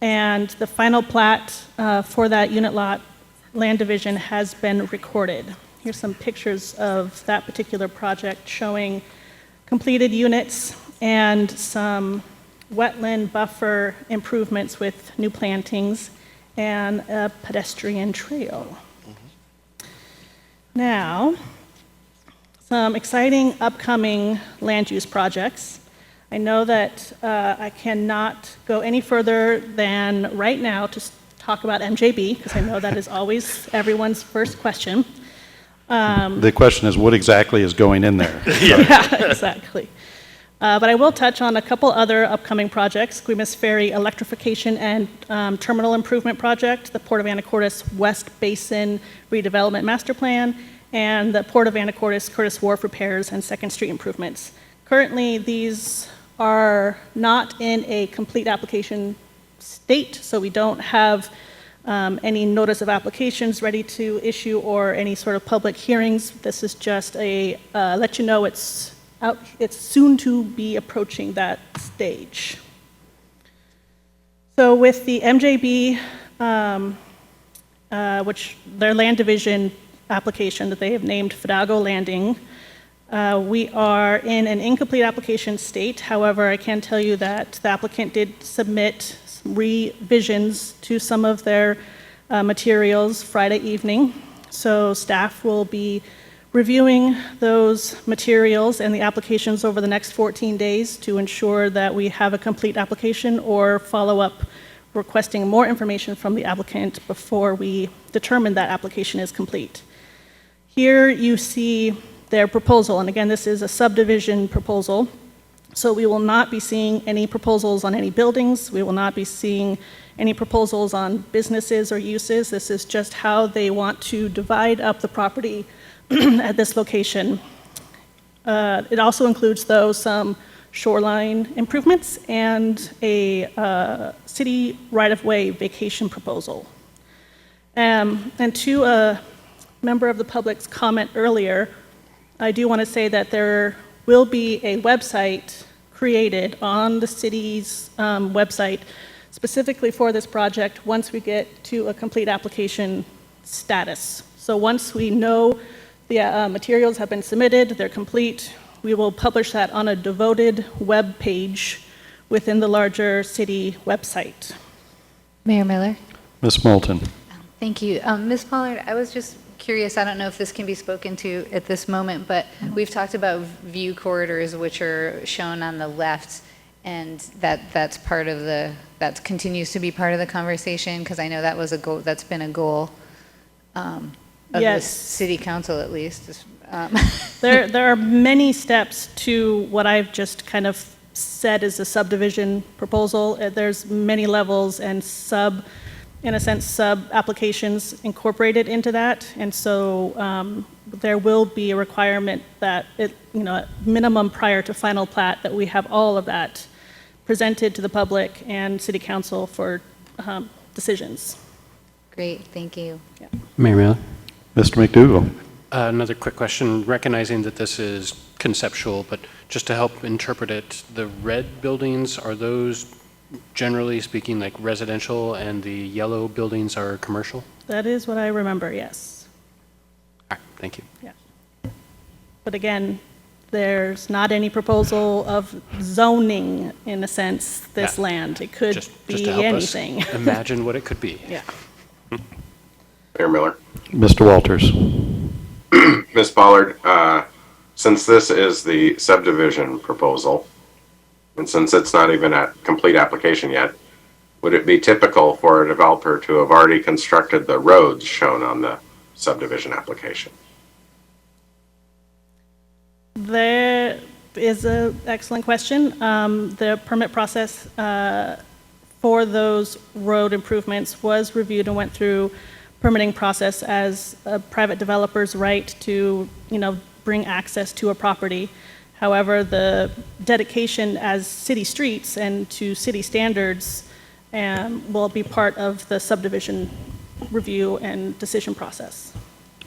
P: and the final plat for that unit lot land division has been recorded. Here's some pictures of that particular project showing completed units and some wetland buffer improvements with new plantings and a pedestrian trail. Now, some exciting upcoming land use projects. I know that I cannot go any further than right now to talk about MJB, because I know that is always everyone's first question.
A: The question is, what exactly is going in there?
P: Yeah, exactly. But I will touch on a couple other upcoming projects: Guimas Ferry Electrification and Terminal Improvement Project, the Port of Anacortes West Basin Redevelopment Master Plan, and the Port of Anacortes Curtis Wharf Repairs and Second Street Improvements. Currently, these are not in a complete application state, so we don't have any notice of applications ready to issue or any sort of public hearings. This is just a let you know it's soon to be approaching that stage. So with the MJB, which their land division application that they have named Fidalgo Landing, we are in an incomplete application state. However, I can tell you that the applicant did submit revisions to some of their materials Friday evening. So staff will be reviewing those materials and the applications over the next 14 days to ensure that we have a complete application or follow up requesting more information from the applicant before we determine that application is complete. Here you see their proposal, and again, this is a subdivision proposal. So we will not be seeing any proposals on any buildings. We will not be seeing any proposals on businesses or uses. This is just how they want to divide up the property at this location. It also includes, though, some shoreline improvements and a city right-of-way vacation proposal. And to a member of the public's comment earlier, I do want to say that there will be a website created on the city's website specifically for this project once we get to a complete application status. So once we know the materials have been submitted, they're complete, we will publish that on a devoted web page within the larger city website.
E: Mayor Miller?
A: Ms. Moulton.
E: Thank you. Ms. Pollard, I was just curious, I don't know if this can be spoken to at this moment, but we've talked about view corridors, which are shown on the left, and that's part of that continues to be part of the conversation, because I know that was a goal, that's been a goal of the city council at least.
P: There are many steps to what I've just kind of said is a subdivision proposal. There's many levels and in a sense, sub-applications incorporated into that. And so there will be a requirement that, minimum prior to final plat, that we have all of that presented to the public and city council for decisions.
E: Great, thank you.
P: Yeah.
L: Mayor Miller?
A: Mr. McDougall.
L: Another quick question, recognizing that this is conceptual, but just to help interpret it, the red buildings, are those generally speaking like residential and the yellow buildings are commercial?
P: That is what I remember, yes.
L: All right, thank you.
P: Yeah. But again, there's not any proposal of zoning, in a sense, this land. It could be
L: just to help
P: anything.
L: us imagine what it could be.
P: Yeah.
N: Mayor Miller.
A: Mr. Walters.
N: Ms. Pollard, since this is the subdivision proposal, and since it's not even a complete application yet, would it be typical for a developer to have already constructed the roads shown on the subdivision application?
P: There is an excellent question. The permit process for those road improvements was reviewed and went through permitting process as a private developer's right to, bring access to a property. However, the dedication as city streets and to city standards will be part of the subdivision review and decision process.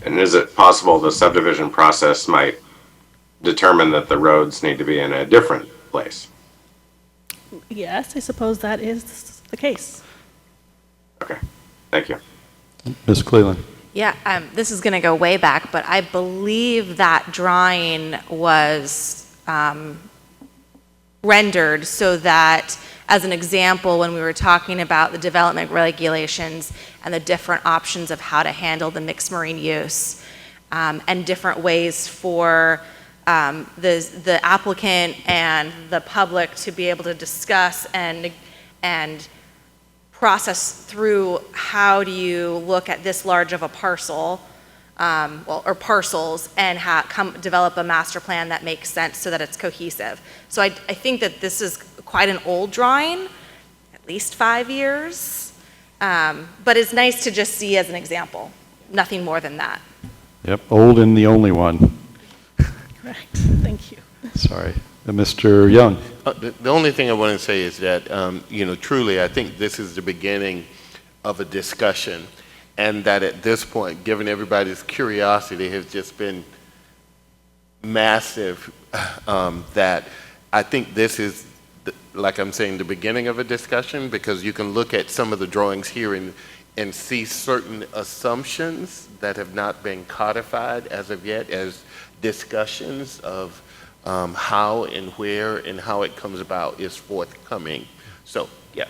N: And is it possible the subdivision process might determine that the roads need to be in a different place?
P: Yes, I suppose that is the case.
N: Okay, thank you.
A: Ms. Cleland.
D: Yeah, this is going to go way back, but I believe that drawing was rendered so that, as an example, when we were talking about the development regulations and the different options of how to handle the mixed marine use, and different ways for the applicant and the public to be able to discuss and process through how do you look at this large of a parcel, or parcels, and develop a master plan that makes sense so that it's cohesive. So I think that this is quite an old drawing, at least 5 years, but it's nice to just see as an example, nothing more than that.
A: Yep, old and the only one.
P: Correct, thank you.
A: Sorry. Mr. Young.
C: The only thing I want to say is that, truly, I think this is the beginning of a discussion, and that at this point, given everybody's curiosity has just been massive, that I think this is, like I'm saying, the beginning of a discussion, because you can look at some of the drawings here and see certain assumptions that have not been codified as of yet as discussions of how and where and how it comes about is forthcoming. So, yeah,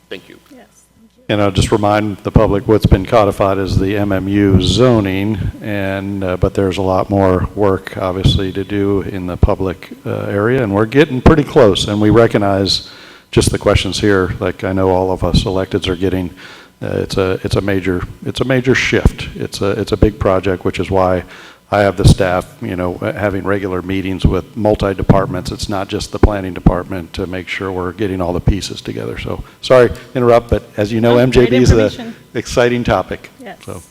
C: thank you.
P: Yes.
A: And I'll just remind the public what's been codified is the MMU zoning, and but there's a lot more work, obviously, to do in the public area, and we're getting pretty close. And we recognize just the questions here, like I know all of us electeds are getting. It's a major shift. It's a big project, which is why I have the staff, having regular meetings with multi-departments. It's not just the planning department to make sure we're getting all the pieces together. So, sorry to interrupt, but as you know, MJB is an exciting topic.
P: Yes.
A: So.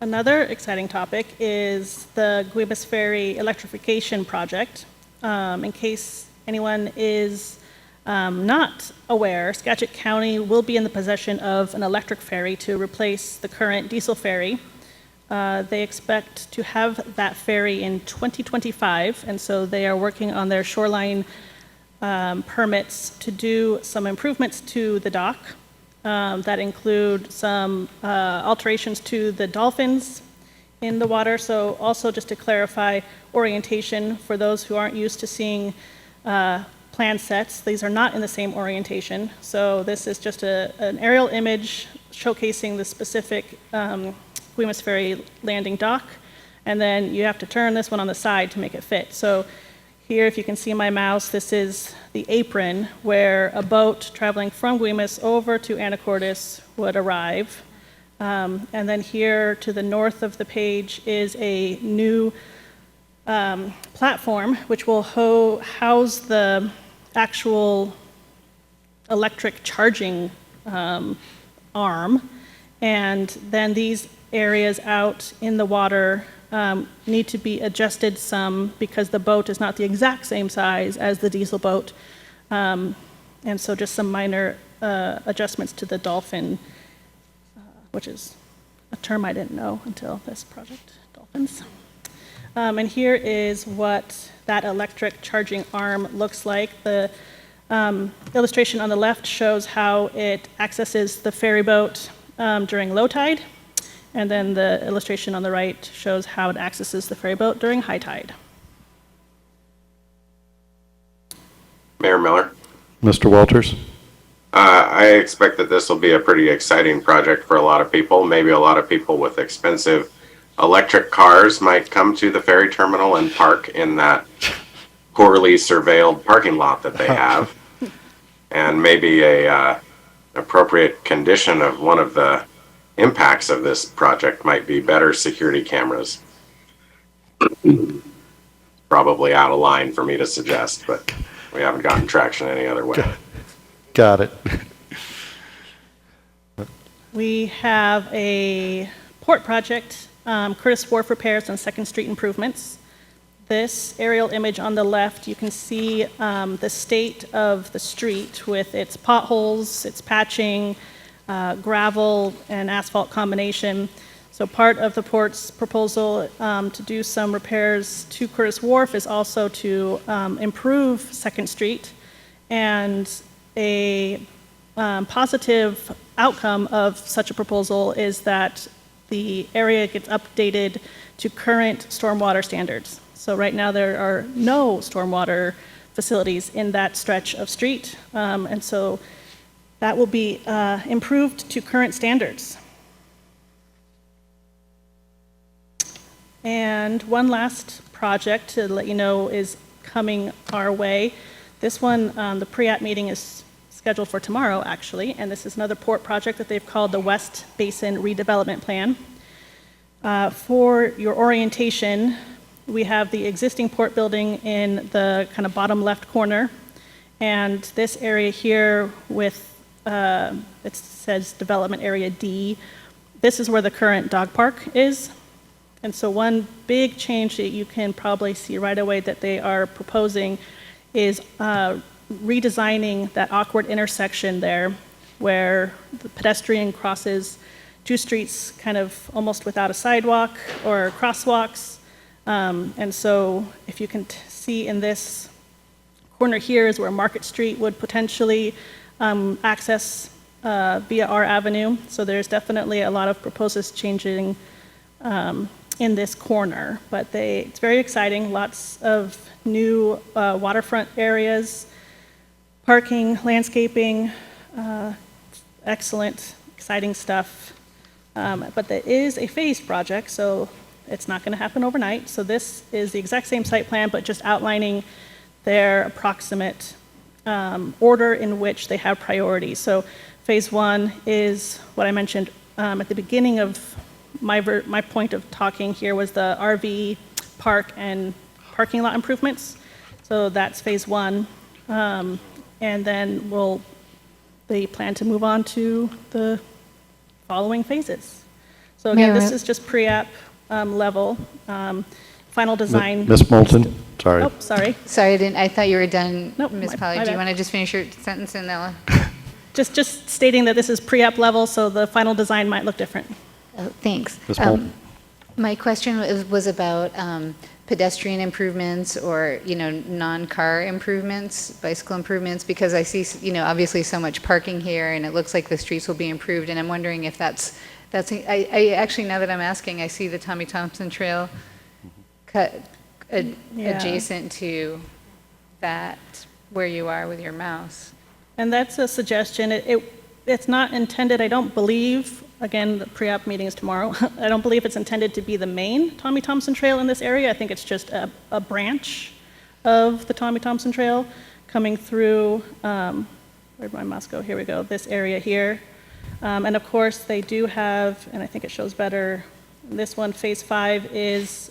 P: Another exciting topic is the Guibas Ferry electrification project. In case anyone is not aware, Skagit County will be in the possession of an electric ferry to replace the current diesel ferry. They expect to have that ferry in 2025, and so they are working on their shoreline permits to do some improvements to the dock that include some alterations to the dolphins in the water. So also just to clarify orientation for those who aren't used to seeing plan sets, these are not in the same orientation. So this is just an aerial image showcasing the specific Guimas Ferry landing dock, and then you have to turn this one on the side to make it fit. So here, if you can see my mouse, this is the apron where a boat traveling from Guimas over to Anacortes would arrive. And then here to the north of the page is a new platform which will house the actual electric charging arm. And then these areas out in the water need to be adjusted some because the boat is not the exact same size as the diesel boat. And so just some minor adjustments to the dolphin, which is a term I didn't know until this project, dolphins. And here is what that electric charging arm looks like. The illustration on the left shows how it accesses the ferry boat during low tide. And then the illustration on the right shows how it accesses the ferry boat during high tide.
N: Mayor Miller.
A: Mr. Walters?
N: I expect that this will be a pretty exciting project for a lot of people. Maybe a lot of people with expensive electric cars might come to the ferry terminal and park in that poorly surveilled parking lot that they have. And maybe a appropriate condition of one of the impacts of this project might be better security cameras. Probably out of line for me to suggest, but we haven't gotten traction any other way.
A: Got it.
P: We have a port project, Curtis Wharf repairs and 2nd Street improvements. This aerial image on the left, you can see the state of the street with its potholes, its patching, gravel and asphalt combination. So part of the port's proposal to do some repairs to Curtis Wharf is also to improve 2nd Street. And a positive outcome of such a proposal is that the area gets updated to current stormwater standards. So right now there are no stormwater facilities in that stretch of street. And so that will be improved to current standards. And one last project to let you know is coming our way. This one, the pre-app meeting is scheduled for tomorrow, actually, and this is another port project that they've called the West Basin Redevelopment Plan. For your orientation, we have the existing port building in the kind of bottom left corner, and this area here with it says Development Area D. This is where the current dog park is. And so one big change that you can probably see right away that they are proposing is redesigning that awkward intersection there where the pedestrian crosses two streets kind of almost without a sidewalk or crosswalks. And so if you can see in this corner here is where Market Street would potentially access via our avenue. So there's definitely a lot of proposals changing in this corner, but it's very exciting. Lots of new waterfront areas, parking, landscaping, excellent, exciting stuff. But there is a phased project, so it's not going to happen overnight. So this is the exact same site plan, but just outlining their approximate order in which they have priority. So phase 1 is what I mentioned at the beginning of my point of talking here was the RV park and parking lot improvements. So that's phase 1. And then they plan to move on to the following phases. So again, this is just pre-app level. Final design.
A: Ms. Moulton, sorry.
P: Oh, sorry.
E: Sorry, I thought you were done,
P: Nope,
E: Ms.
P: my
E: Polly. Do you
P: bad.
E: want to just finish your sentence and then
P: Just stating that this is pre-app level, so the final design might look different.
E: oh, thanks.
A: Ms. Moulton.
E: My question was about pedestrian improvements or, non-car improvements, bicycle improvements, because I see, obviously so much parking here and it looks like the streets will be improved. And I'm wondering if I actually, now that I'm asking, I see the Tommy Thompson Trail cut adjacent to that where you are with your mouse.
P: And that's a suggestion. It's not intended, I don't believe, again, the pre-op meeting is tomorrow. I don't believe it's intended to be the main Tommy Thompson Trail in this area. I think it's just a branch of the Tommy Thompson Trail coming through, where'd my mouse go? Here we go, this area here. And of course, they do have, and I think it shows better, this one, Phase 5, is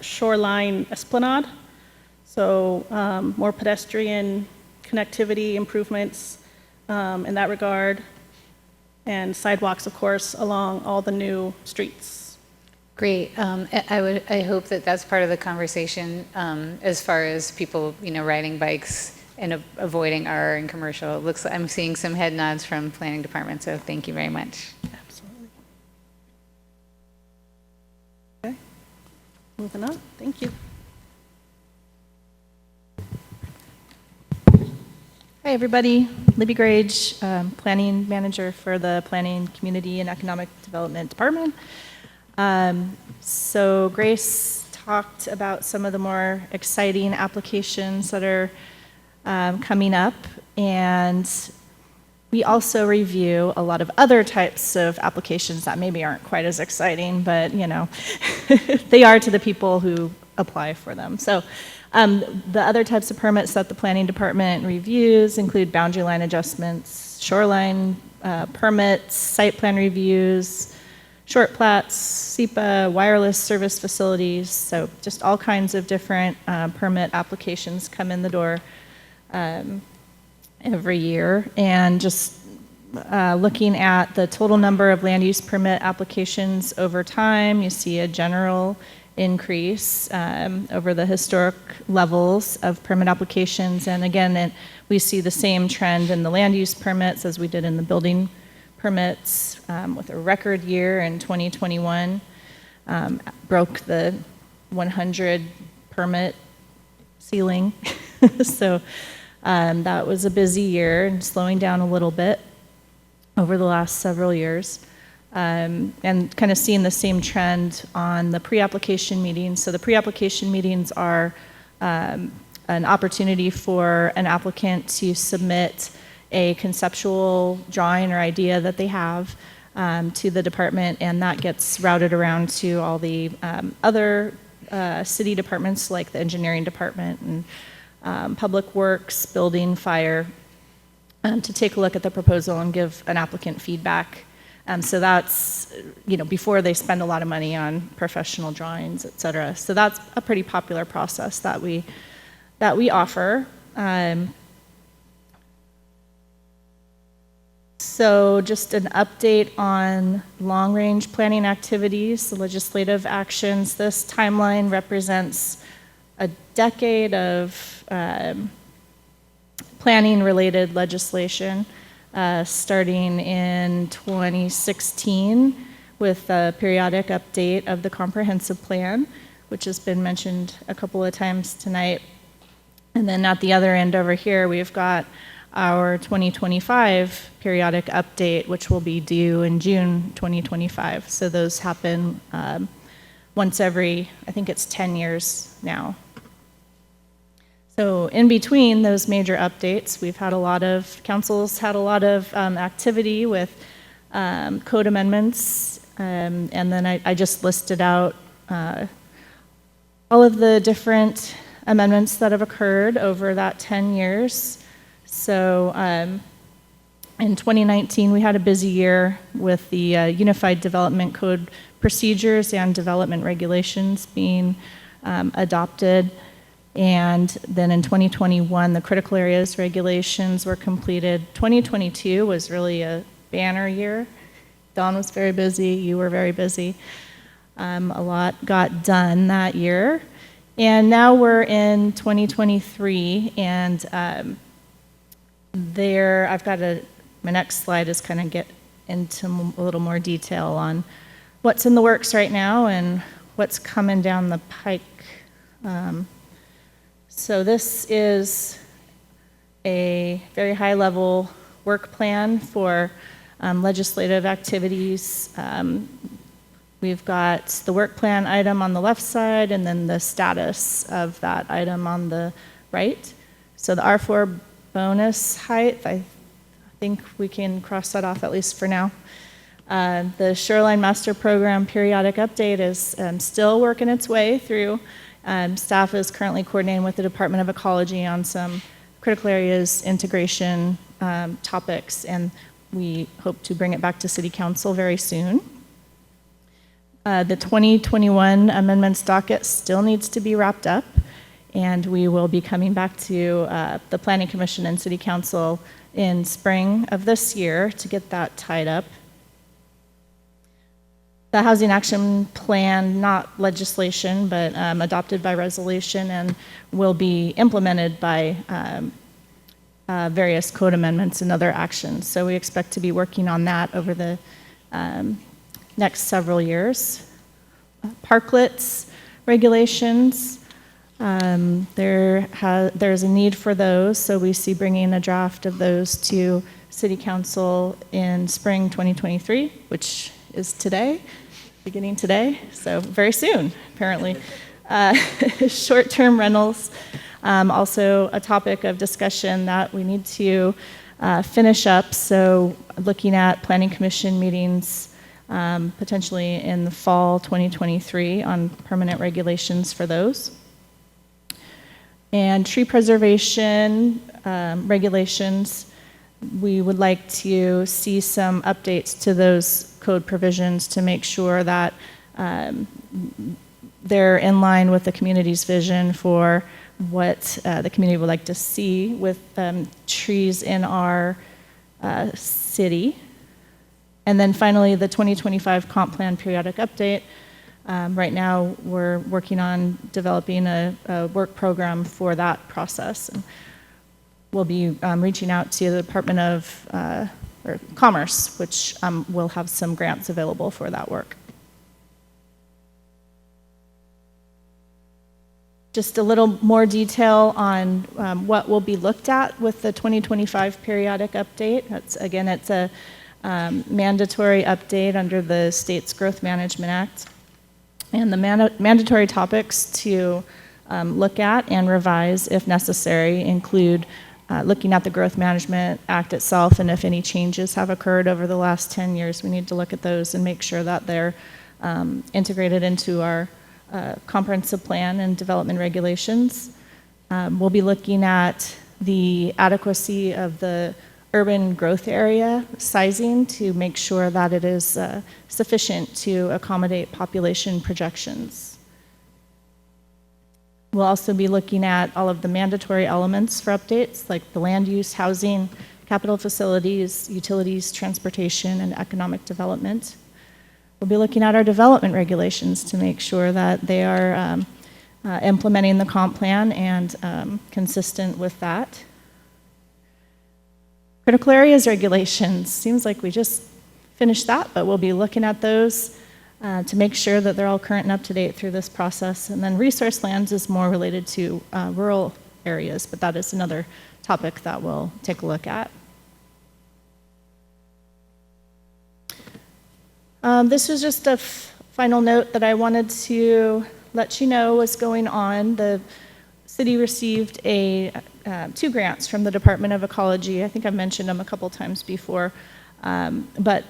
P: shoreline esplanade. So more pedestrian connectivity improvements in that regard, and sidewalks, of course, along all the new streets.
E: Great. I hope that that's part of the conversation as far as people, riding bikes and avoiding R and commercial. It looks like I'm seeing some head nods from planning department, so thank you very much.
P: Absolutely. Okay. Moving on. Thank you.
Q: Hi, everybody. Libby Grage, Planning Manager for the Planning, Community, and Economic Development Department. So Grace talked about some of the more exciting applications that are coming up, and we also review a lot of other types of applications that maybe aren't quite as exciting, but they are to the people who apply for them. So the other types of permits that the planning department reviews include boundary line adjustments, shoreline permits, site plan reviews, short plats, SEPA, wireless service facilities. So just all kinds of different permit applications come in the door every year. And just looking at the total number of land use permit applications over time, you see a general increase over the historic levels of permit applications. And again, we see the same trend in the land use permits as we did in the building permits, with a record year in 2021, broke the 100 permit ceiling. So that was a busy year and slowing down a little bit over the last several years. And kind of seeing the same trend on the pre-application meetings. So the pre-application meetings are an opportunity for an applicant to submit a conceptual drawing or idea that they have to the department, and that gets routed around to all the other city departments like the engineering department and public works, building, fire, to take a look at the proposal and give an applicant feedback. So that's, before they spend a lot of money on professional drawings, et cetera. So that's a pretty popular process that we offer. So just an update on long-range planning activities, the legislative actions. This timeline represents a decade of planning-related legislation. Starting in 2016 with a periodic update of the comprehensive plan, which has been mentioned a couple of times tonight. And then at the other end over here, we've got our 2025 periodic update, which will be due in June 2025. So those happen once every, I think it's 10 years now. So in between those major updates, we've had council's had a lot of activity with code amendments, and then I just listed out all of the different amendments that have occurred over that 10 years. So in 2019, we had a busy year with the Unified Development Code procedures and development regulations being adopted. And then in 2021, the critical areas regulations were completed. 2022 was really a banner year. Dawn was very busy, you were very busy. A lot got done that year. And now we're in 2023, and my next slide is kind of get into a little more detail on
P: what's in the works right now and what's coming down the pike. So this is a very high-level work plan for legislative activities. We've got the work plan item on the left side and then the status of that item on the right. So the R4 bonus height, I think we can cross that off at least for now. The Shoreline Master Program periodic update is still working its way through. Staff is currently coordinating with the Department of Ecology on some critical areas integration topics, and we hope to bring it back to City Council very soon. The 2021 amendments docket still needs to be wrapped up, and we will be coming back to the Planning Commission and City Council in spring of this year to get that tied up. The Housing Action Plan, not legislation, but adopted by resolution and will be implemented by various code amendments and other actions. So we expect to be working on that over the next several years. Parklets regulations, there's a need for those, so we see bringing a draft of those to City Council in spring 2023, which is today, beginning today, so very soon, apparently. Short-term rentals, also a topic of discussion that we need to finish up, so looking at Planning Commission meetings potentially in the fall 2023 on permanent regulations for those. And tree preservation regulations, we would like to see some updates to those code provisions to make sure that they're in line with the community's vision for what the community would like to see with trees in our city. And then finally, the 2025 comp plan periodic update. Right now, we're working on developing a work program for that process. And we'll be reaching out to the Department of Commerce, which will have some grants available for that work. Just a little more detail on what will be looked at with the 2025 periodic update. Again, it's a mandatory update under the State's Growth Management Act. And the mandatory topics to look at and revise, if necessary, include looking at the Growth Management Act itself, and if any changes have occurred over the last 10 years, we need to look at those and make sure that they're integrated into our comprehensive plan and development regulations. We'll be looking at the adequacy of the urban growth area sizing to make sure that it is sufficient to accommodate population projections. We'll also be looking at all of the mandatory elements for updates, like the land use, housing, capital facilities, utilities, transportation, and economic development. We'll be looking at our development regulations to make sure that they are implementing the comp plan and consistent with that. Critical areas regulations, seems like we just finished that, but we'll be looking at those to make sure that they're all current and up to date through this process. And then resource lands is more related to rural areas, but that is another topic that we'll take a look at. This was just a final note that I wanted to let you know was going on. The city received two grants from the Department of Ecology. I think I've mentioned them a couple times before, but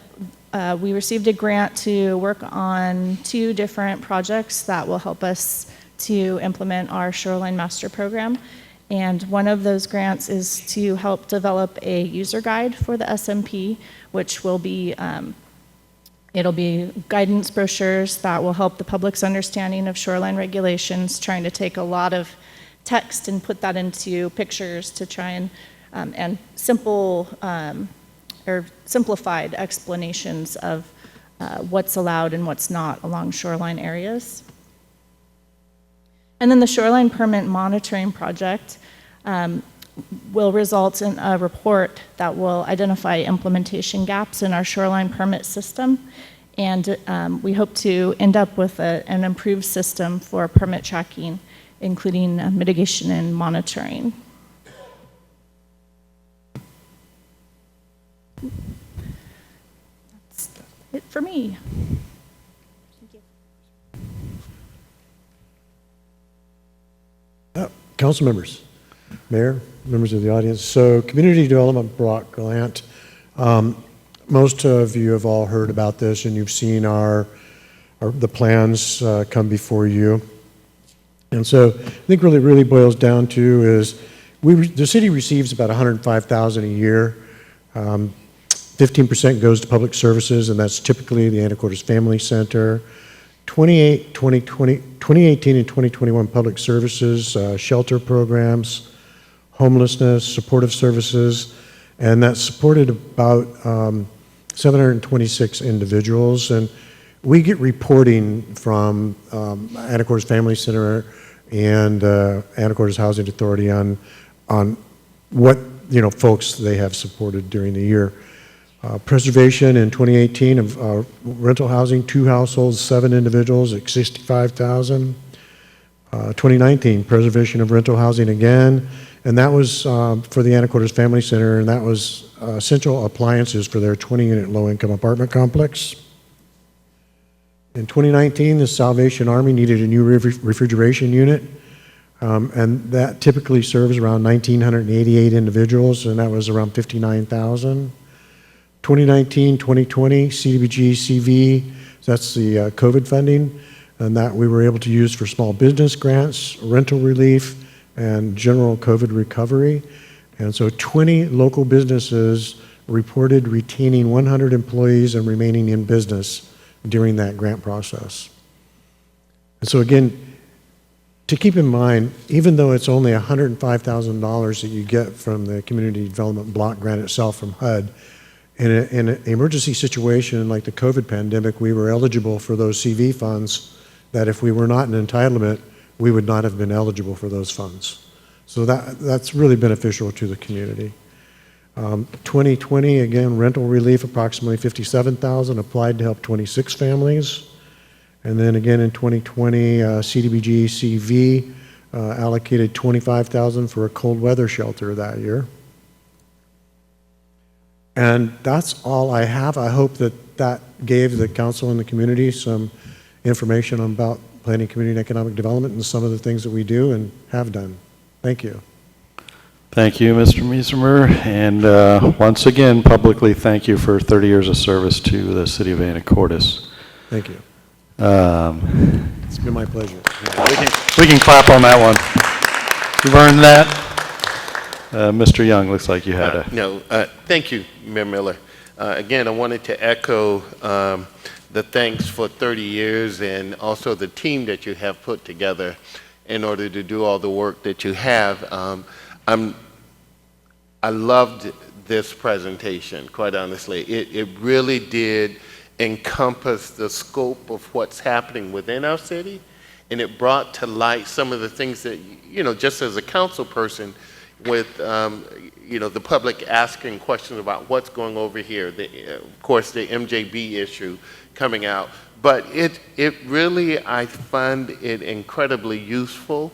P: we received a grant to work on 2 different projects that will help us to implement our Shoreline Master Program. And one of those grants is to help develop a user guide for the SMP, which will be it'll be guidance brochures that will help the public's understanding of shoreline regulations, trying to take a lot of text and put that into pictures to try and simple or simplified explanations of what's allowed and what's not along shoreline areas. And then the Shoreline Permit Monitoring Project will result in a report that will identify implementation gaps in our shoreline permit system And we hope to end up with an improved system for permit tracking, including mitigation and monitoring. That's it for me.
M: Council members, Mayor, members of the audience. So Community Development Block Grant, most of you have all heard about this and you've seen the plans come before you. And so I think really boils down to is the city receives about $105,000 a year. 15% goes to public services, and that's typically the Anacortes Family Center. 2018 and 2021 public services, shelter programs, homelessness, supportive services, and that supported about 726 individuals. And we get reporting from Anacortes Family Center and Anacortes Housing Authority on what folks they have supported during the year. Preservation in 2018 of rental housing, 2 households, 7 individuals at $65,000. 2019, preservation of rental housing again, and that was for the Anacortes Family Center, and that was essential appliances for their 20-unit low-income apartment complex. In 2019, the Salvation Army needed a new refrigeration unit, and that typically serves around 1,988 individuals, and that was around $59,000. 2019, 2020, CDBG, CV, that's the COVID funding, and that we were able to use for small business grants, rental relief, and general COVID recovery. And so 20 local businesses reported retaining 100 employees and remaining in business during that grant process. And so again, to keep in mind, even though it's only $105,000 that you get from the Community Development Block Grant itself from HUD, in an emergency situation like the COVID pandemic, we were eligible for those CV funds that if we were not in entitlement, we would not have been eligible for those funds. So that's really beneficial to the community. 2020, again, rental relief, approximately $57,000 applied to help 26 families. And then again in 2020, CDBG CV allocated $25,000 for a cold weather shelter that year. And that's all I have. I hope that gave the council and the community some information about planning, community, and economic development and some of the things that we do and have done. Thank you.
A: Thank you, Mr. Miesemer. And once again, publicly thank you for 30 years of service to the city of Anacortes.
M: Thank you. It's been my pleasure.
A: We can clap on that one. You've earned that. Mr. Young, looks like you had a...
C: Thank you, Mayor Miller. Again, I wanted to echo the thanks for 30 years and also the team that you have put together in order to do all the work that you have. I loved this presentation, quite honestly. It really did encompass the scope of what's happening within our city, and it brought to light some of the things that, just as a council person, with the public asking questions about what's going over here. Of course, the MJB issue coming out, but it really, I find it incredibly useful,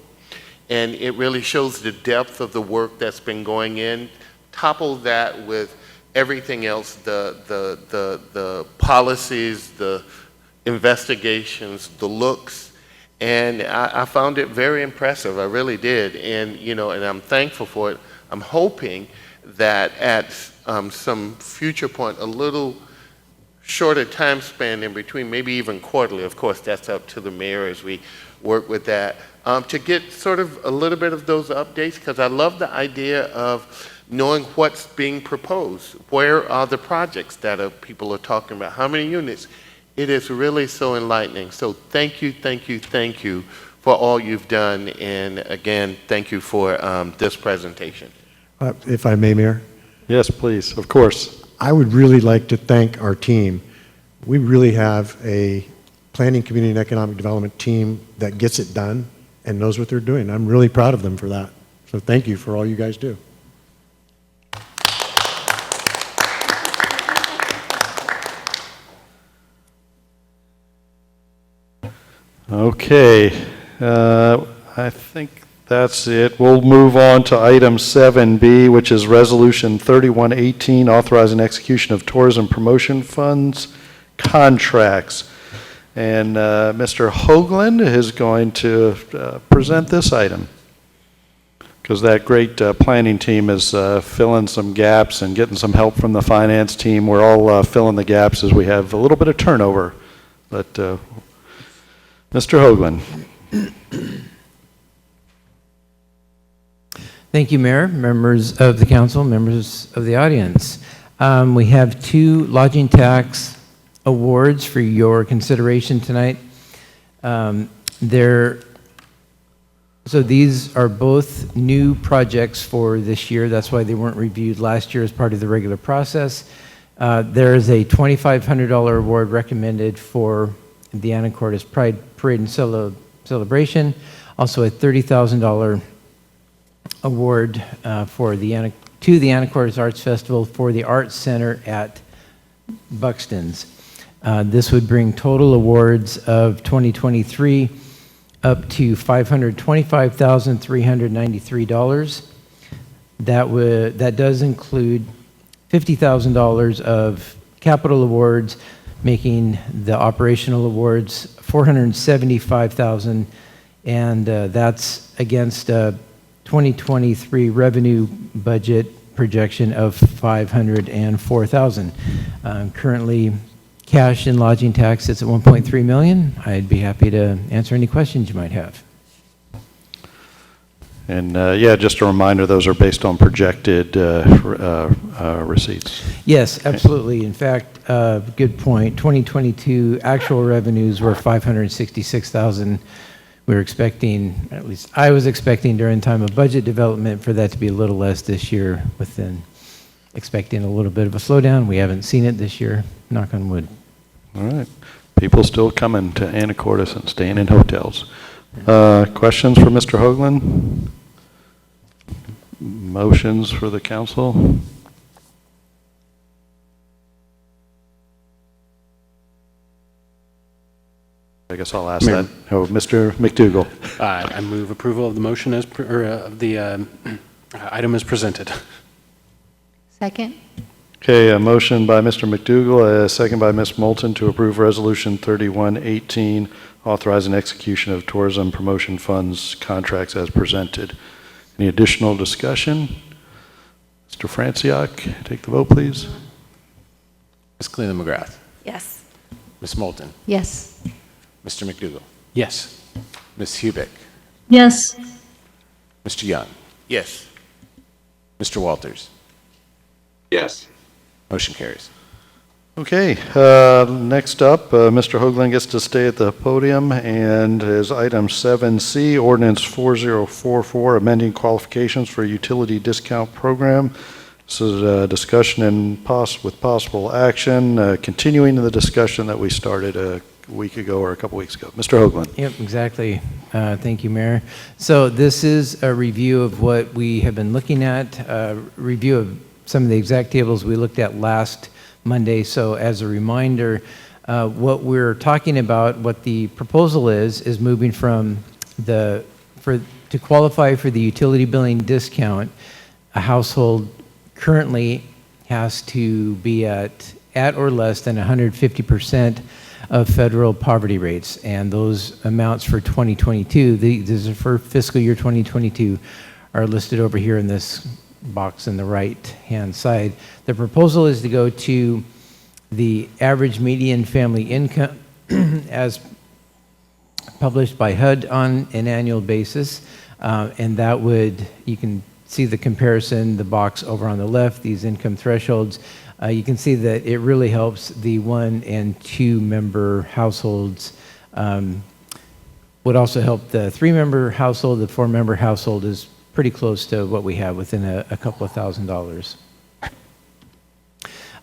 C: and it really shows the depth of the work that's been going in. Couple that with everything else, the policies, the investigations, the looks. And I found it very impressive. I really did. And, and I'm thankful for it. I'm hoping that at some future point, a little shorter time span in between, maybe even quarterly, of course, that's up to the mayor as we work with that, to get sort of a little bit of those updates, because I love the idea of knowing what's being proposed. Where are the projects that people are talking about? How many units? It is really so enlightening. So thank you for all you've done. And again, thank you for this presentation.
M: If I may, Mayor?
A: Yes, please, of course.
M: I would really like to thank our team. We really have a planning, community, and economic development team that gets it done and knows what they're doing. I'm really proud of them for that. So thank you for all you guys do.
A: Okay, I think that's it. We'll move on to item 7B, which is Resolution 3118, authorizing execution of tourism promotion funds contracts. And Mr. Hoagland is going to present this item, because that great planning team is filling some gaps and getting some help from the finance team. We're all filling the gaps as we have a little bit of turnover. But Mr. Hoagland.
R: Thank you, Mayor, members of the council, members of the audience. We have 2 lodging tax awards for your consideration tonight. So these are both new projects for this year. That's why they weren't reviewed last year as part of the regular process. There is a $2,500 award recommended for the Anacortes Pride Parade and Celebration. Also a $30,000 award to the Anacortes Arts Festival for the Arts Center at Buxton's. This would bring total awards of 2023 up to $525,393. That does include $50,000 of capital awards, making the operational awards $475,000, and that's against a 2023 revenue budget projection of $504,000. Currently, cash and lodging tax sits at $1.3 million. I'd be happy to answer any questions you might have.
A: And yeah, just a reminder, those are based on projected receipts.
R: Yes, absolutely. In fact, good point. 2022 actual revenues were $566,000. We were expecting, at least I was expecting during time of budget development, for that to be a little less this year, within expecting a little bit of a slowdown. We haven't seen it this year, knock on wood.
A: All right. People still coming to Anacortes and staying in hotels. Questions for Mr. Hoagland? Motions for the council? I guess I'll ask
L: Mayor.
A: that. Oh, Mr. McDougall.
L: I move approval of the motion of the item as presented.
E: Second?
A: Okay, a motion by Mr. McDougall, a second by Ms. Moulton to approve Resolution 3118, authorizing execution of tourism promotion funds contracts as presented. Any additional discussion? Mr. Franciac, take the vote, please.
B: Ms. Cleland McGrath.
D: Yes.
B: Ms. Moulton.
E: Yes.
B: Mr. McDougall.
L: Yes.
B: Ms. Hubick.
O: Yes.
B: Mr. Young.
C: Yes.
B: Mr. Walters.
N: Yes.
B: Motion carries.
A: Okay, next up, Mr. Hoagland gets to stay at the podium, and is item 7C, Ordinance 4044, amending qualifications for utility discount program. This is a discussion and with possible action, continuing the discussion that we started a week ago or a couple weeks ago. Mr. Hoagland.
R: Yep, exactly. Thank you, Mayor. So this is a review of what we have been looking at, review of some of the exact tables we looked at last Monday. So as a reminder, what we're talking about, what the proposal is moving from to qualify for the utility billing discount, a household currently has to be at or less than 150% of federal poverty rates. And those amounts for 2022, these are for fiscal year 2022, are listed over here in this box on the right-hand side. The proposal is to go to the average median family income as published by HUD on an annual basis, and that would, you can see the comparison, the box over on the left, these income thresholds. You can see that it really helps the 1 and 2 member households. Would also help the 3-member household. The 4-member household is pretty close to what we have, within a couple of $1,000s.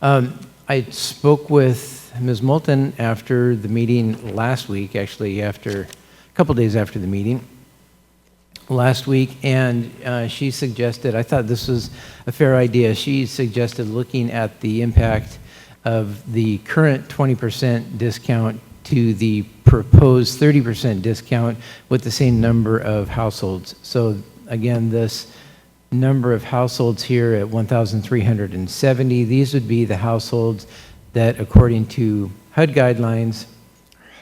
R: I spoke with Ms. Moulton after the meeting last week, actually a couple days after the meeting last week, and she suggested, I thought this was a fair idea, she suggested looking at the impact of the current 20% discount to the proposed 30% discount with the same number of households. So again, this number of households here at 1,370, these would be the households that, according to HUD guidelines,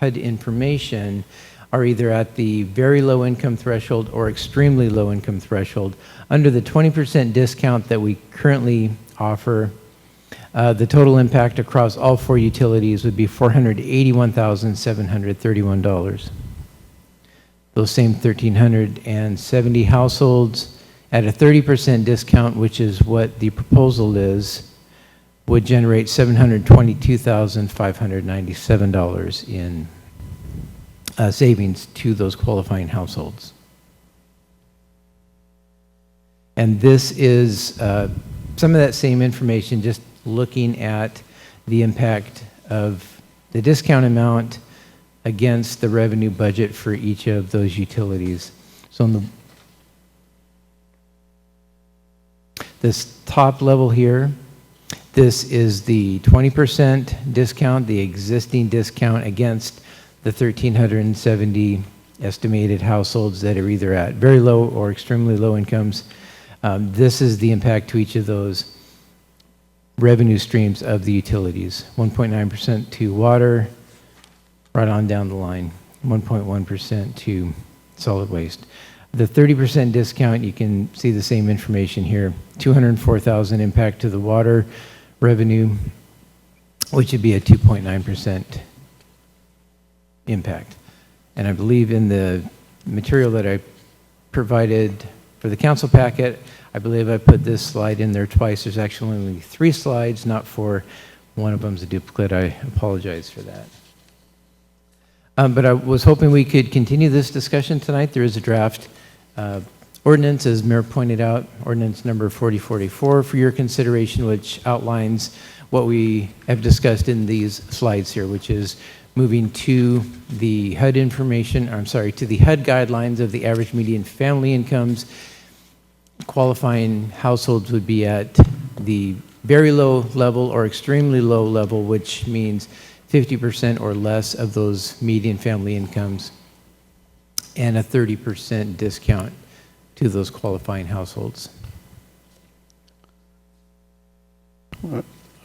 R: HUD information, are either at the very low income threshold or extremely low income threshold. Under the 20% discount that we currently offer, the total impact across all 4 utilities would be $481,731. Those same 1,370 households at a 30% discount, which is what the proposal is, would generate $722,597 in savings to those qualifying households. And this is some of that same information, just looking at the impact of the discount amount against the revenue budget for each of those utilities. So on this top level here, this is the 20% discount, the existing discount against the 1,370 estimated households that are either at very low or extremely low incomes. This is the impact to each of those revenue streams of the utilities. 1.9% to water, right on down the line. 1.1% to solid waste. The 30% discount, you can see the same information here. $204,000 impact to the water revenue, which would be a 2.9% impact. And I believe in the material that I provided for the council packet, I believe I put this slide in there twice. There's actually only 3 slides, not 4. One of them's a duplicate. I apologize for that. But I was hoping we could continue this discussion tonight. There is a draft ordinance, as Mayor pointed out, ordinance number 4044 for your consideration, which outlines what we have discussed in these slides here, which is moving to the HUD information, to the HUD guidelines of the average median family incomes. Qualifying households would be at the very low level or extremely low level, which means 50% or less of those median family incomes, and a 30% discount to those qualifying households.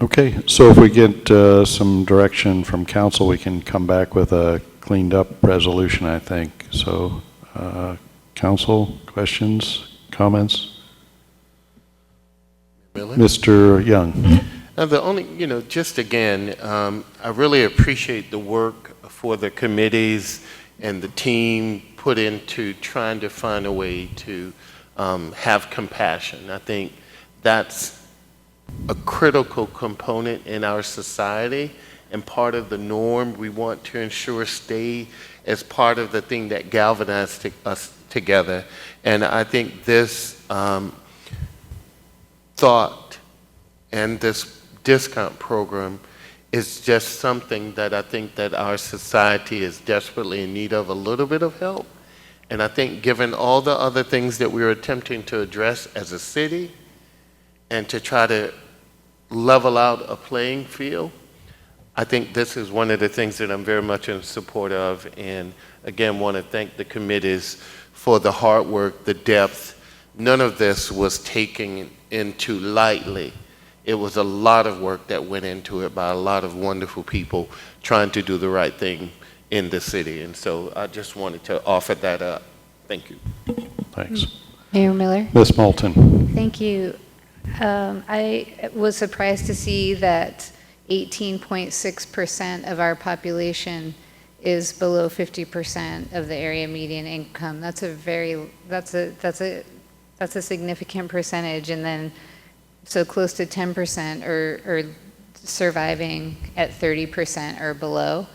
A: Okay, so if we get some direction from council, we can come back with a cleaned up resolution, I think. So, council, questions, comments?
C: Miller?
A: Mr. Young.
C: The only, just again, I really appreciate the work for the committees and the team put into trying to find a way to have compassion. I think that's a critical component in our society and part of the norm we want to ensure stay as part of the thing that galvanizes us together. And I think this thought and this discount program is just something that I think that our society is desperately in need of a little bit of help. And I think given all the other things that we're attempting to address as a city and to try to level out a playing field, I think this is one of the things that I'm very much in support of. And again, want to thank the committees for the hard work, the depth. None of this was taken into lightly. It was a lot of work that went into it by a lot of wonderful people trying to do the right thing in the city. And so I just wanted to offer that up. Thank you.
A: Thanks.
E: Mayor Miller?
A: Ms. Moulton.
E: Thank you. I was surprised to see that 18.6% of our population is below 50% of the area median income. That's a significant percentage, and then so close to 10% are surviving at 30% or below.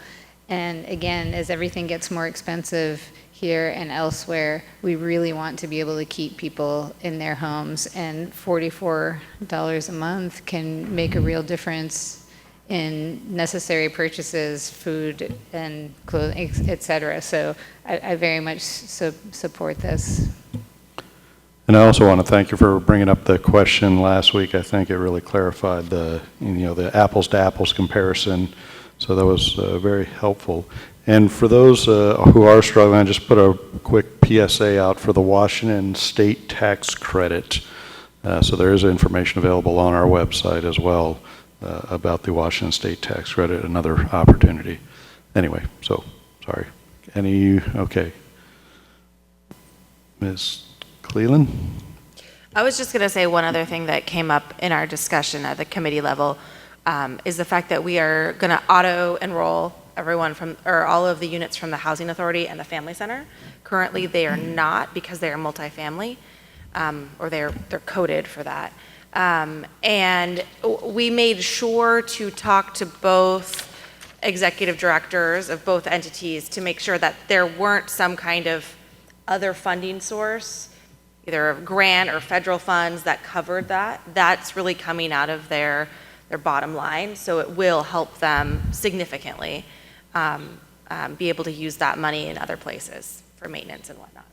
E: And again, as everything gets more expensive here and elsewhere, we really want to be able to keep people in their homes, and $44 a month can make a real difference in necessary purchases, food and clothing, et cetera. So I very much support this.
A: And I also want to thank you for bringing up the question last week. I think it really clarified the apples to apples comparison. So that was very helpful. And for those who are struggling, I just put a quick PSA out for the Washington State Tax Credit. So there is information available on our website as well about the Washington State Tax Credit, another opportunity. Anyway, so, sorry. Okay. Ms. Cleland?
D: I was just going to say one other thing that came up in our discussion at the committee level is the fact that we are going to auto-enroll everyone or all of the units from the Housing Authority and the Family Center. Currently, they are not because they are multifamily, or they're coded for that. And we made sure to talk to both executive directors of both entities to make sure that there weren't some kind of other funding source, either a grant or federal funds that covered that. That's really coming out of their bottom line, so it will help them significantly be able to use that money in other places for maintenance and whatnot.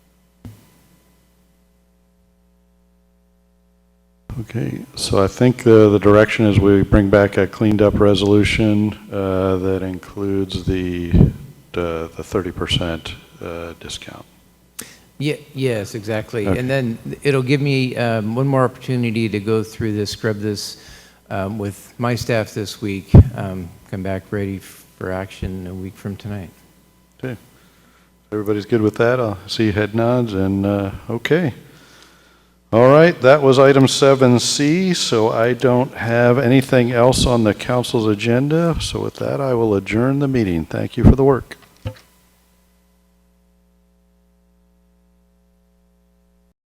A: Okay, so I think the direction is we bring back a cleaned up resolution that includes the 30% discount.
R: Yes, exactly.
A: Okay.
R: And then it'll give me one more opportunity to go through this, scrub this with my staff this week, come back ready for action a week from tonight.
A: Okay. Everybody's good with that? I'll see head nods and okay. All right, that was item 7C, so I don't have anything else on the council's agenda. So with that, I will adjourn the meeting. Thank you for the work.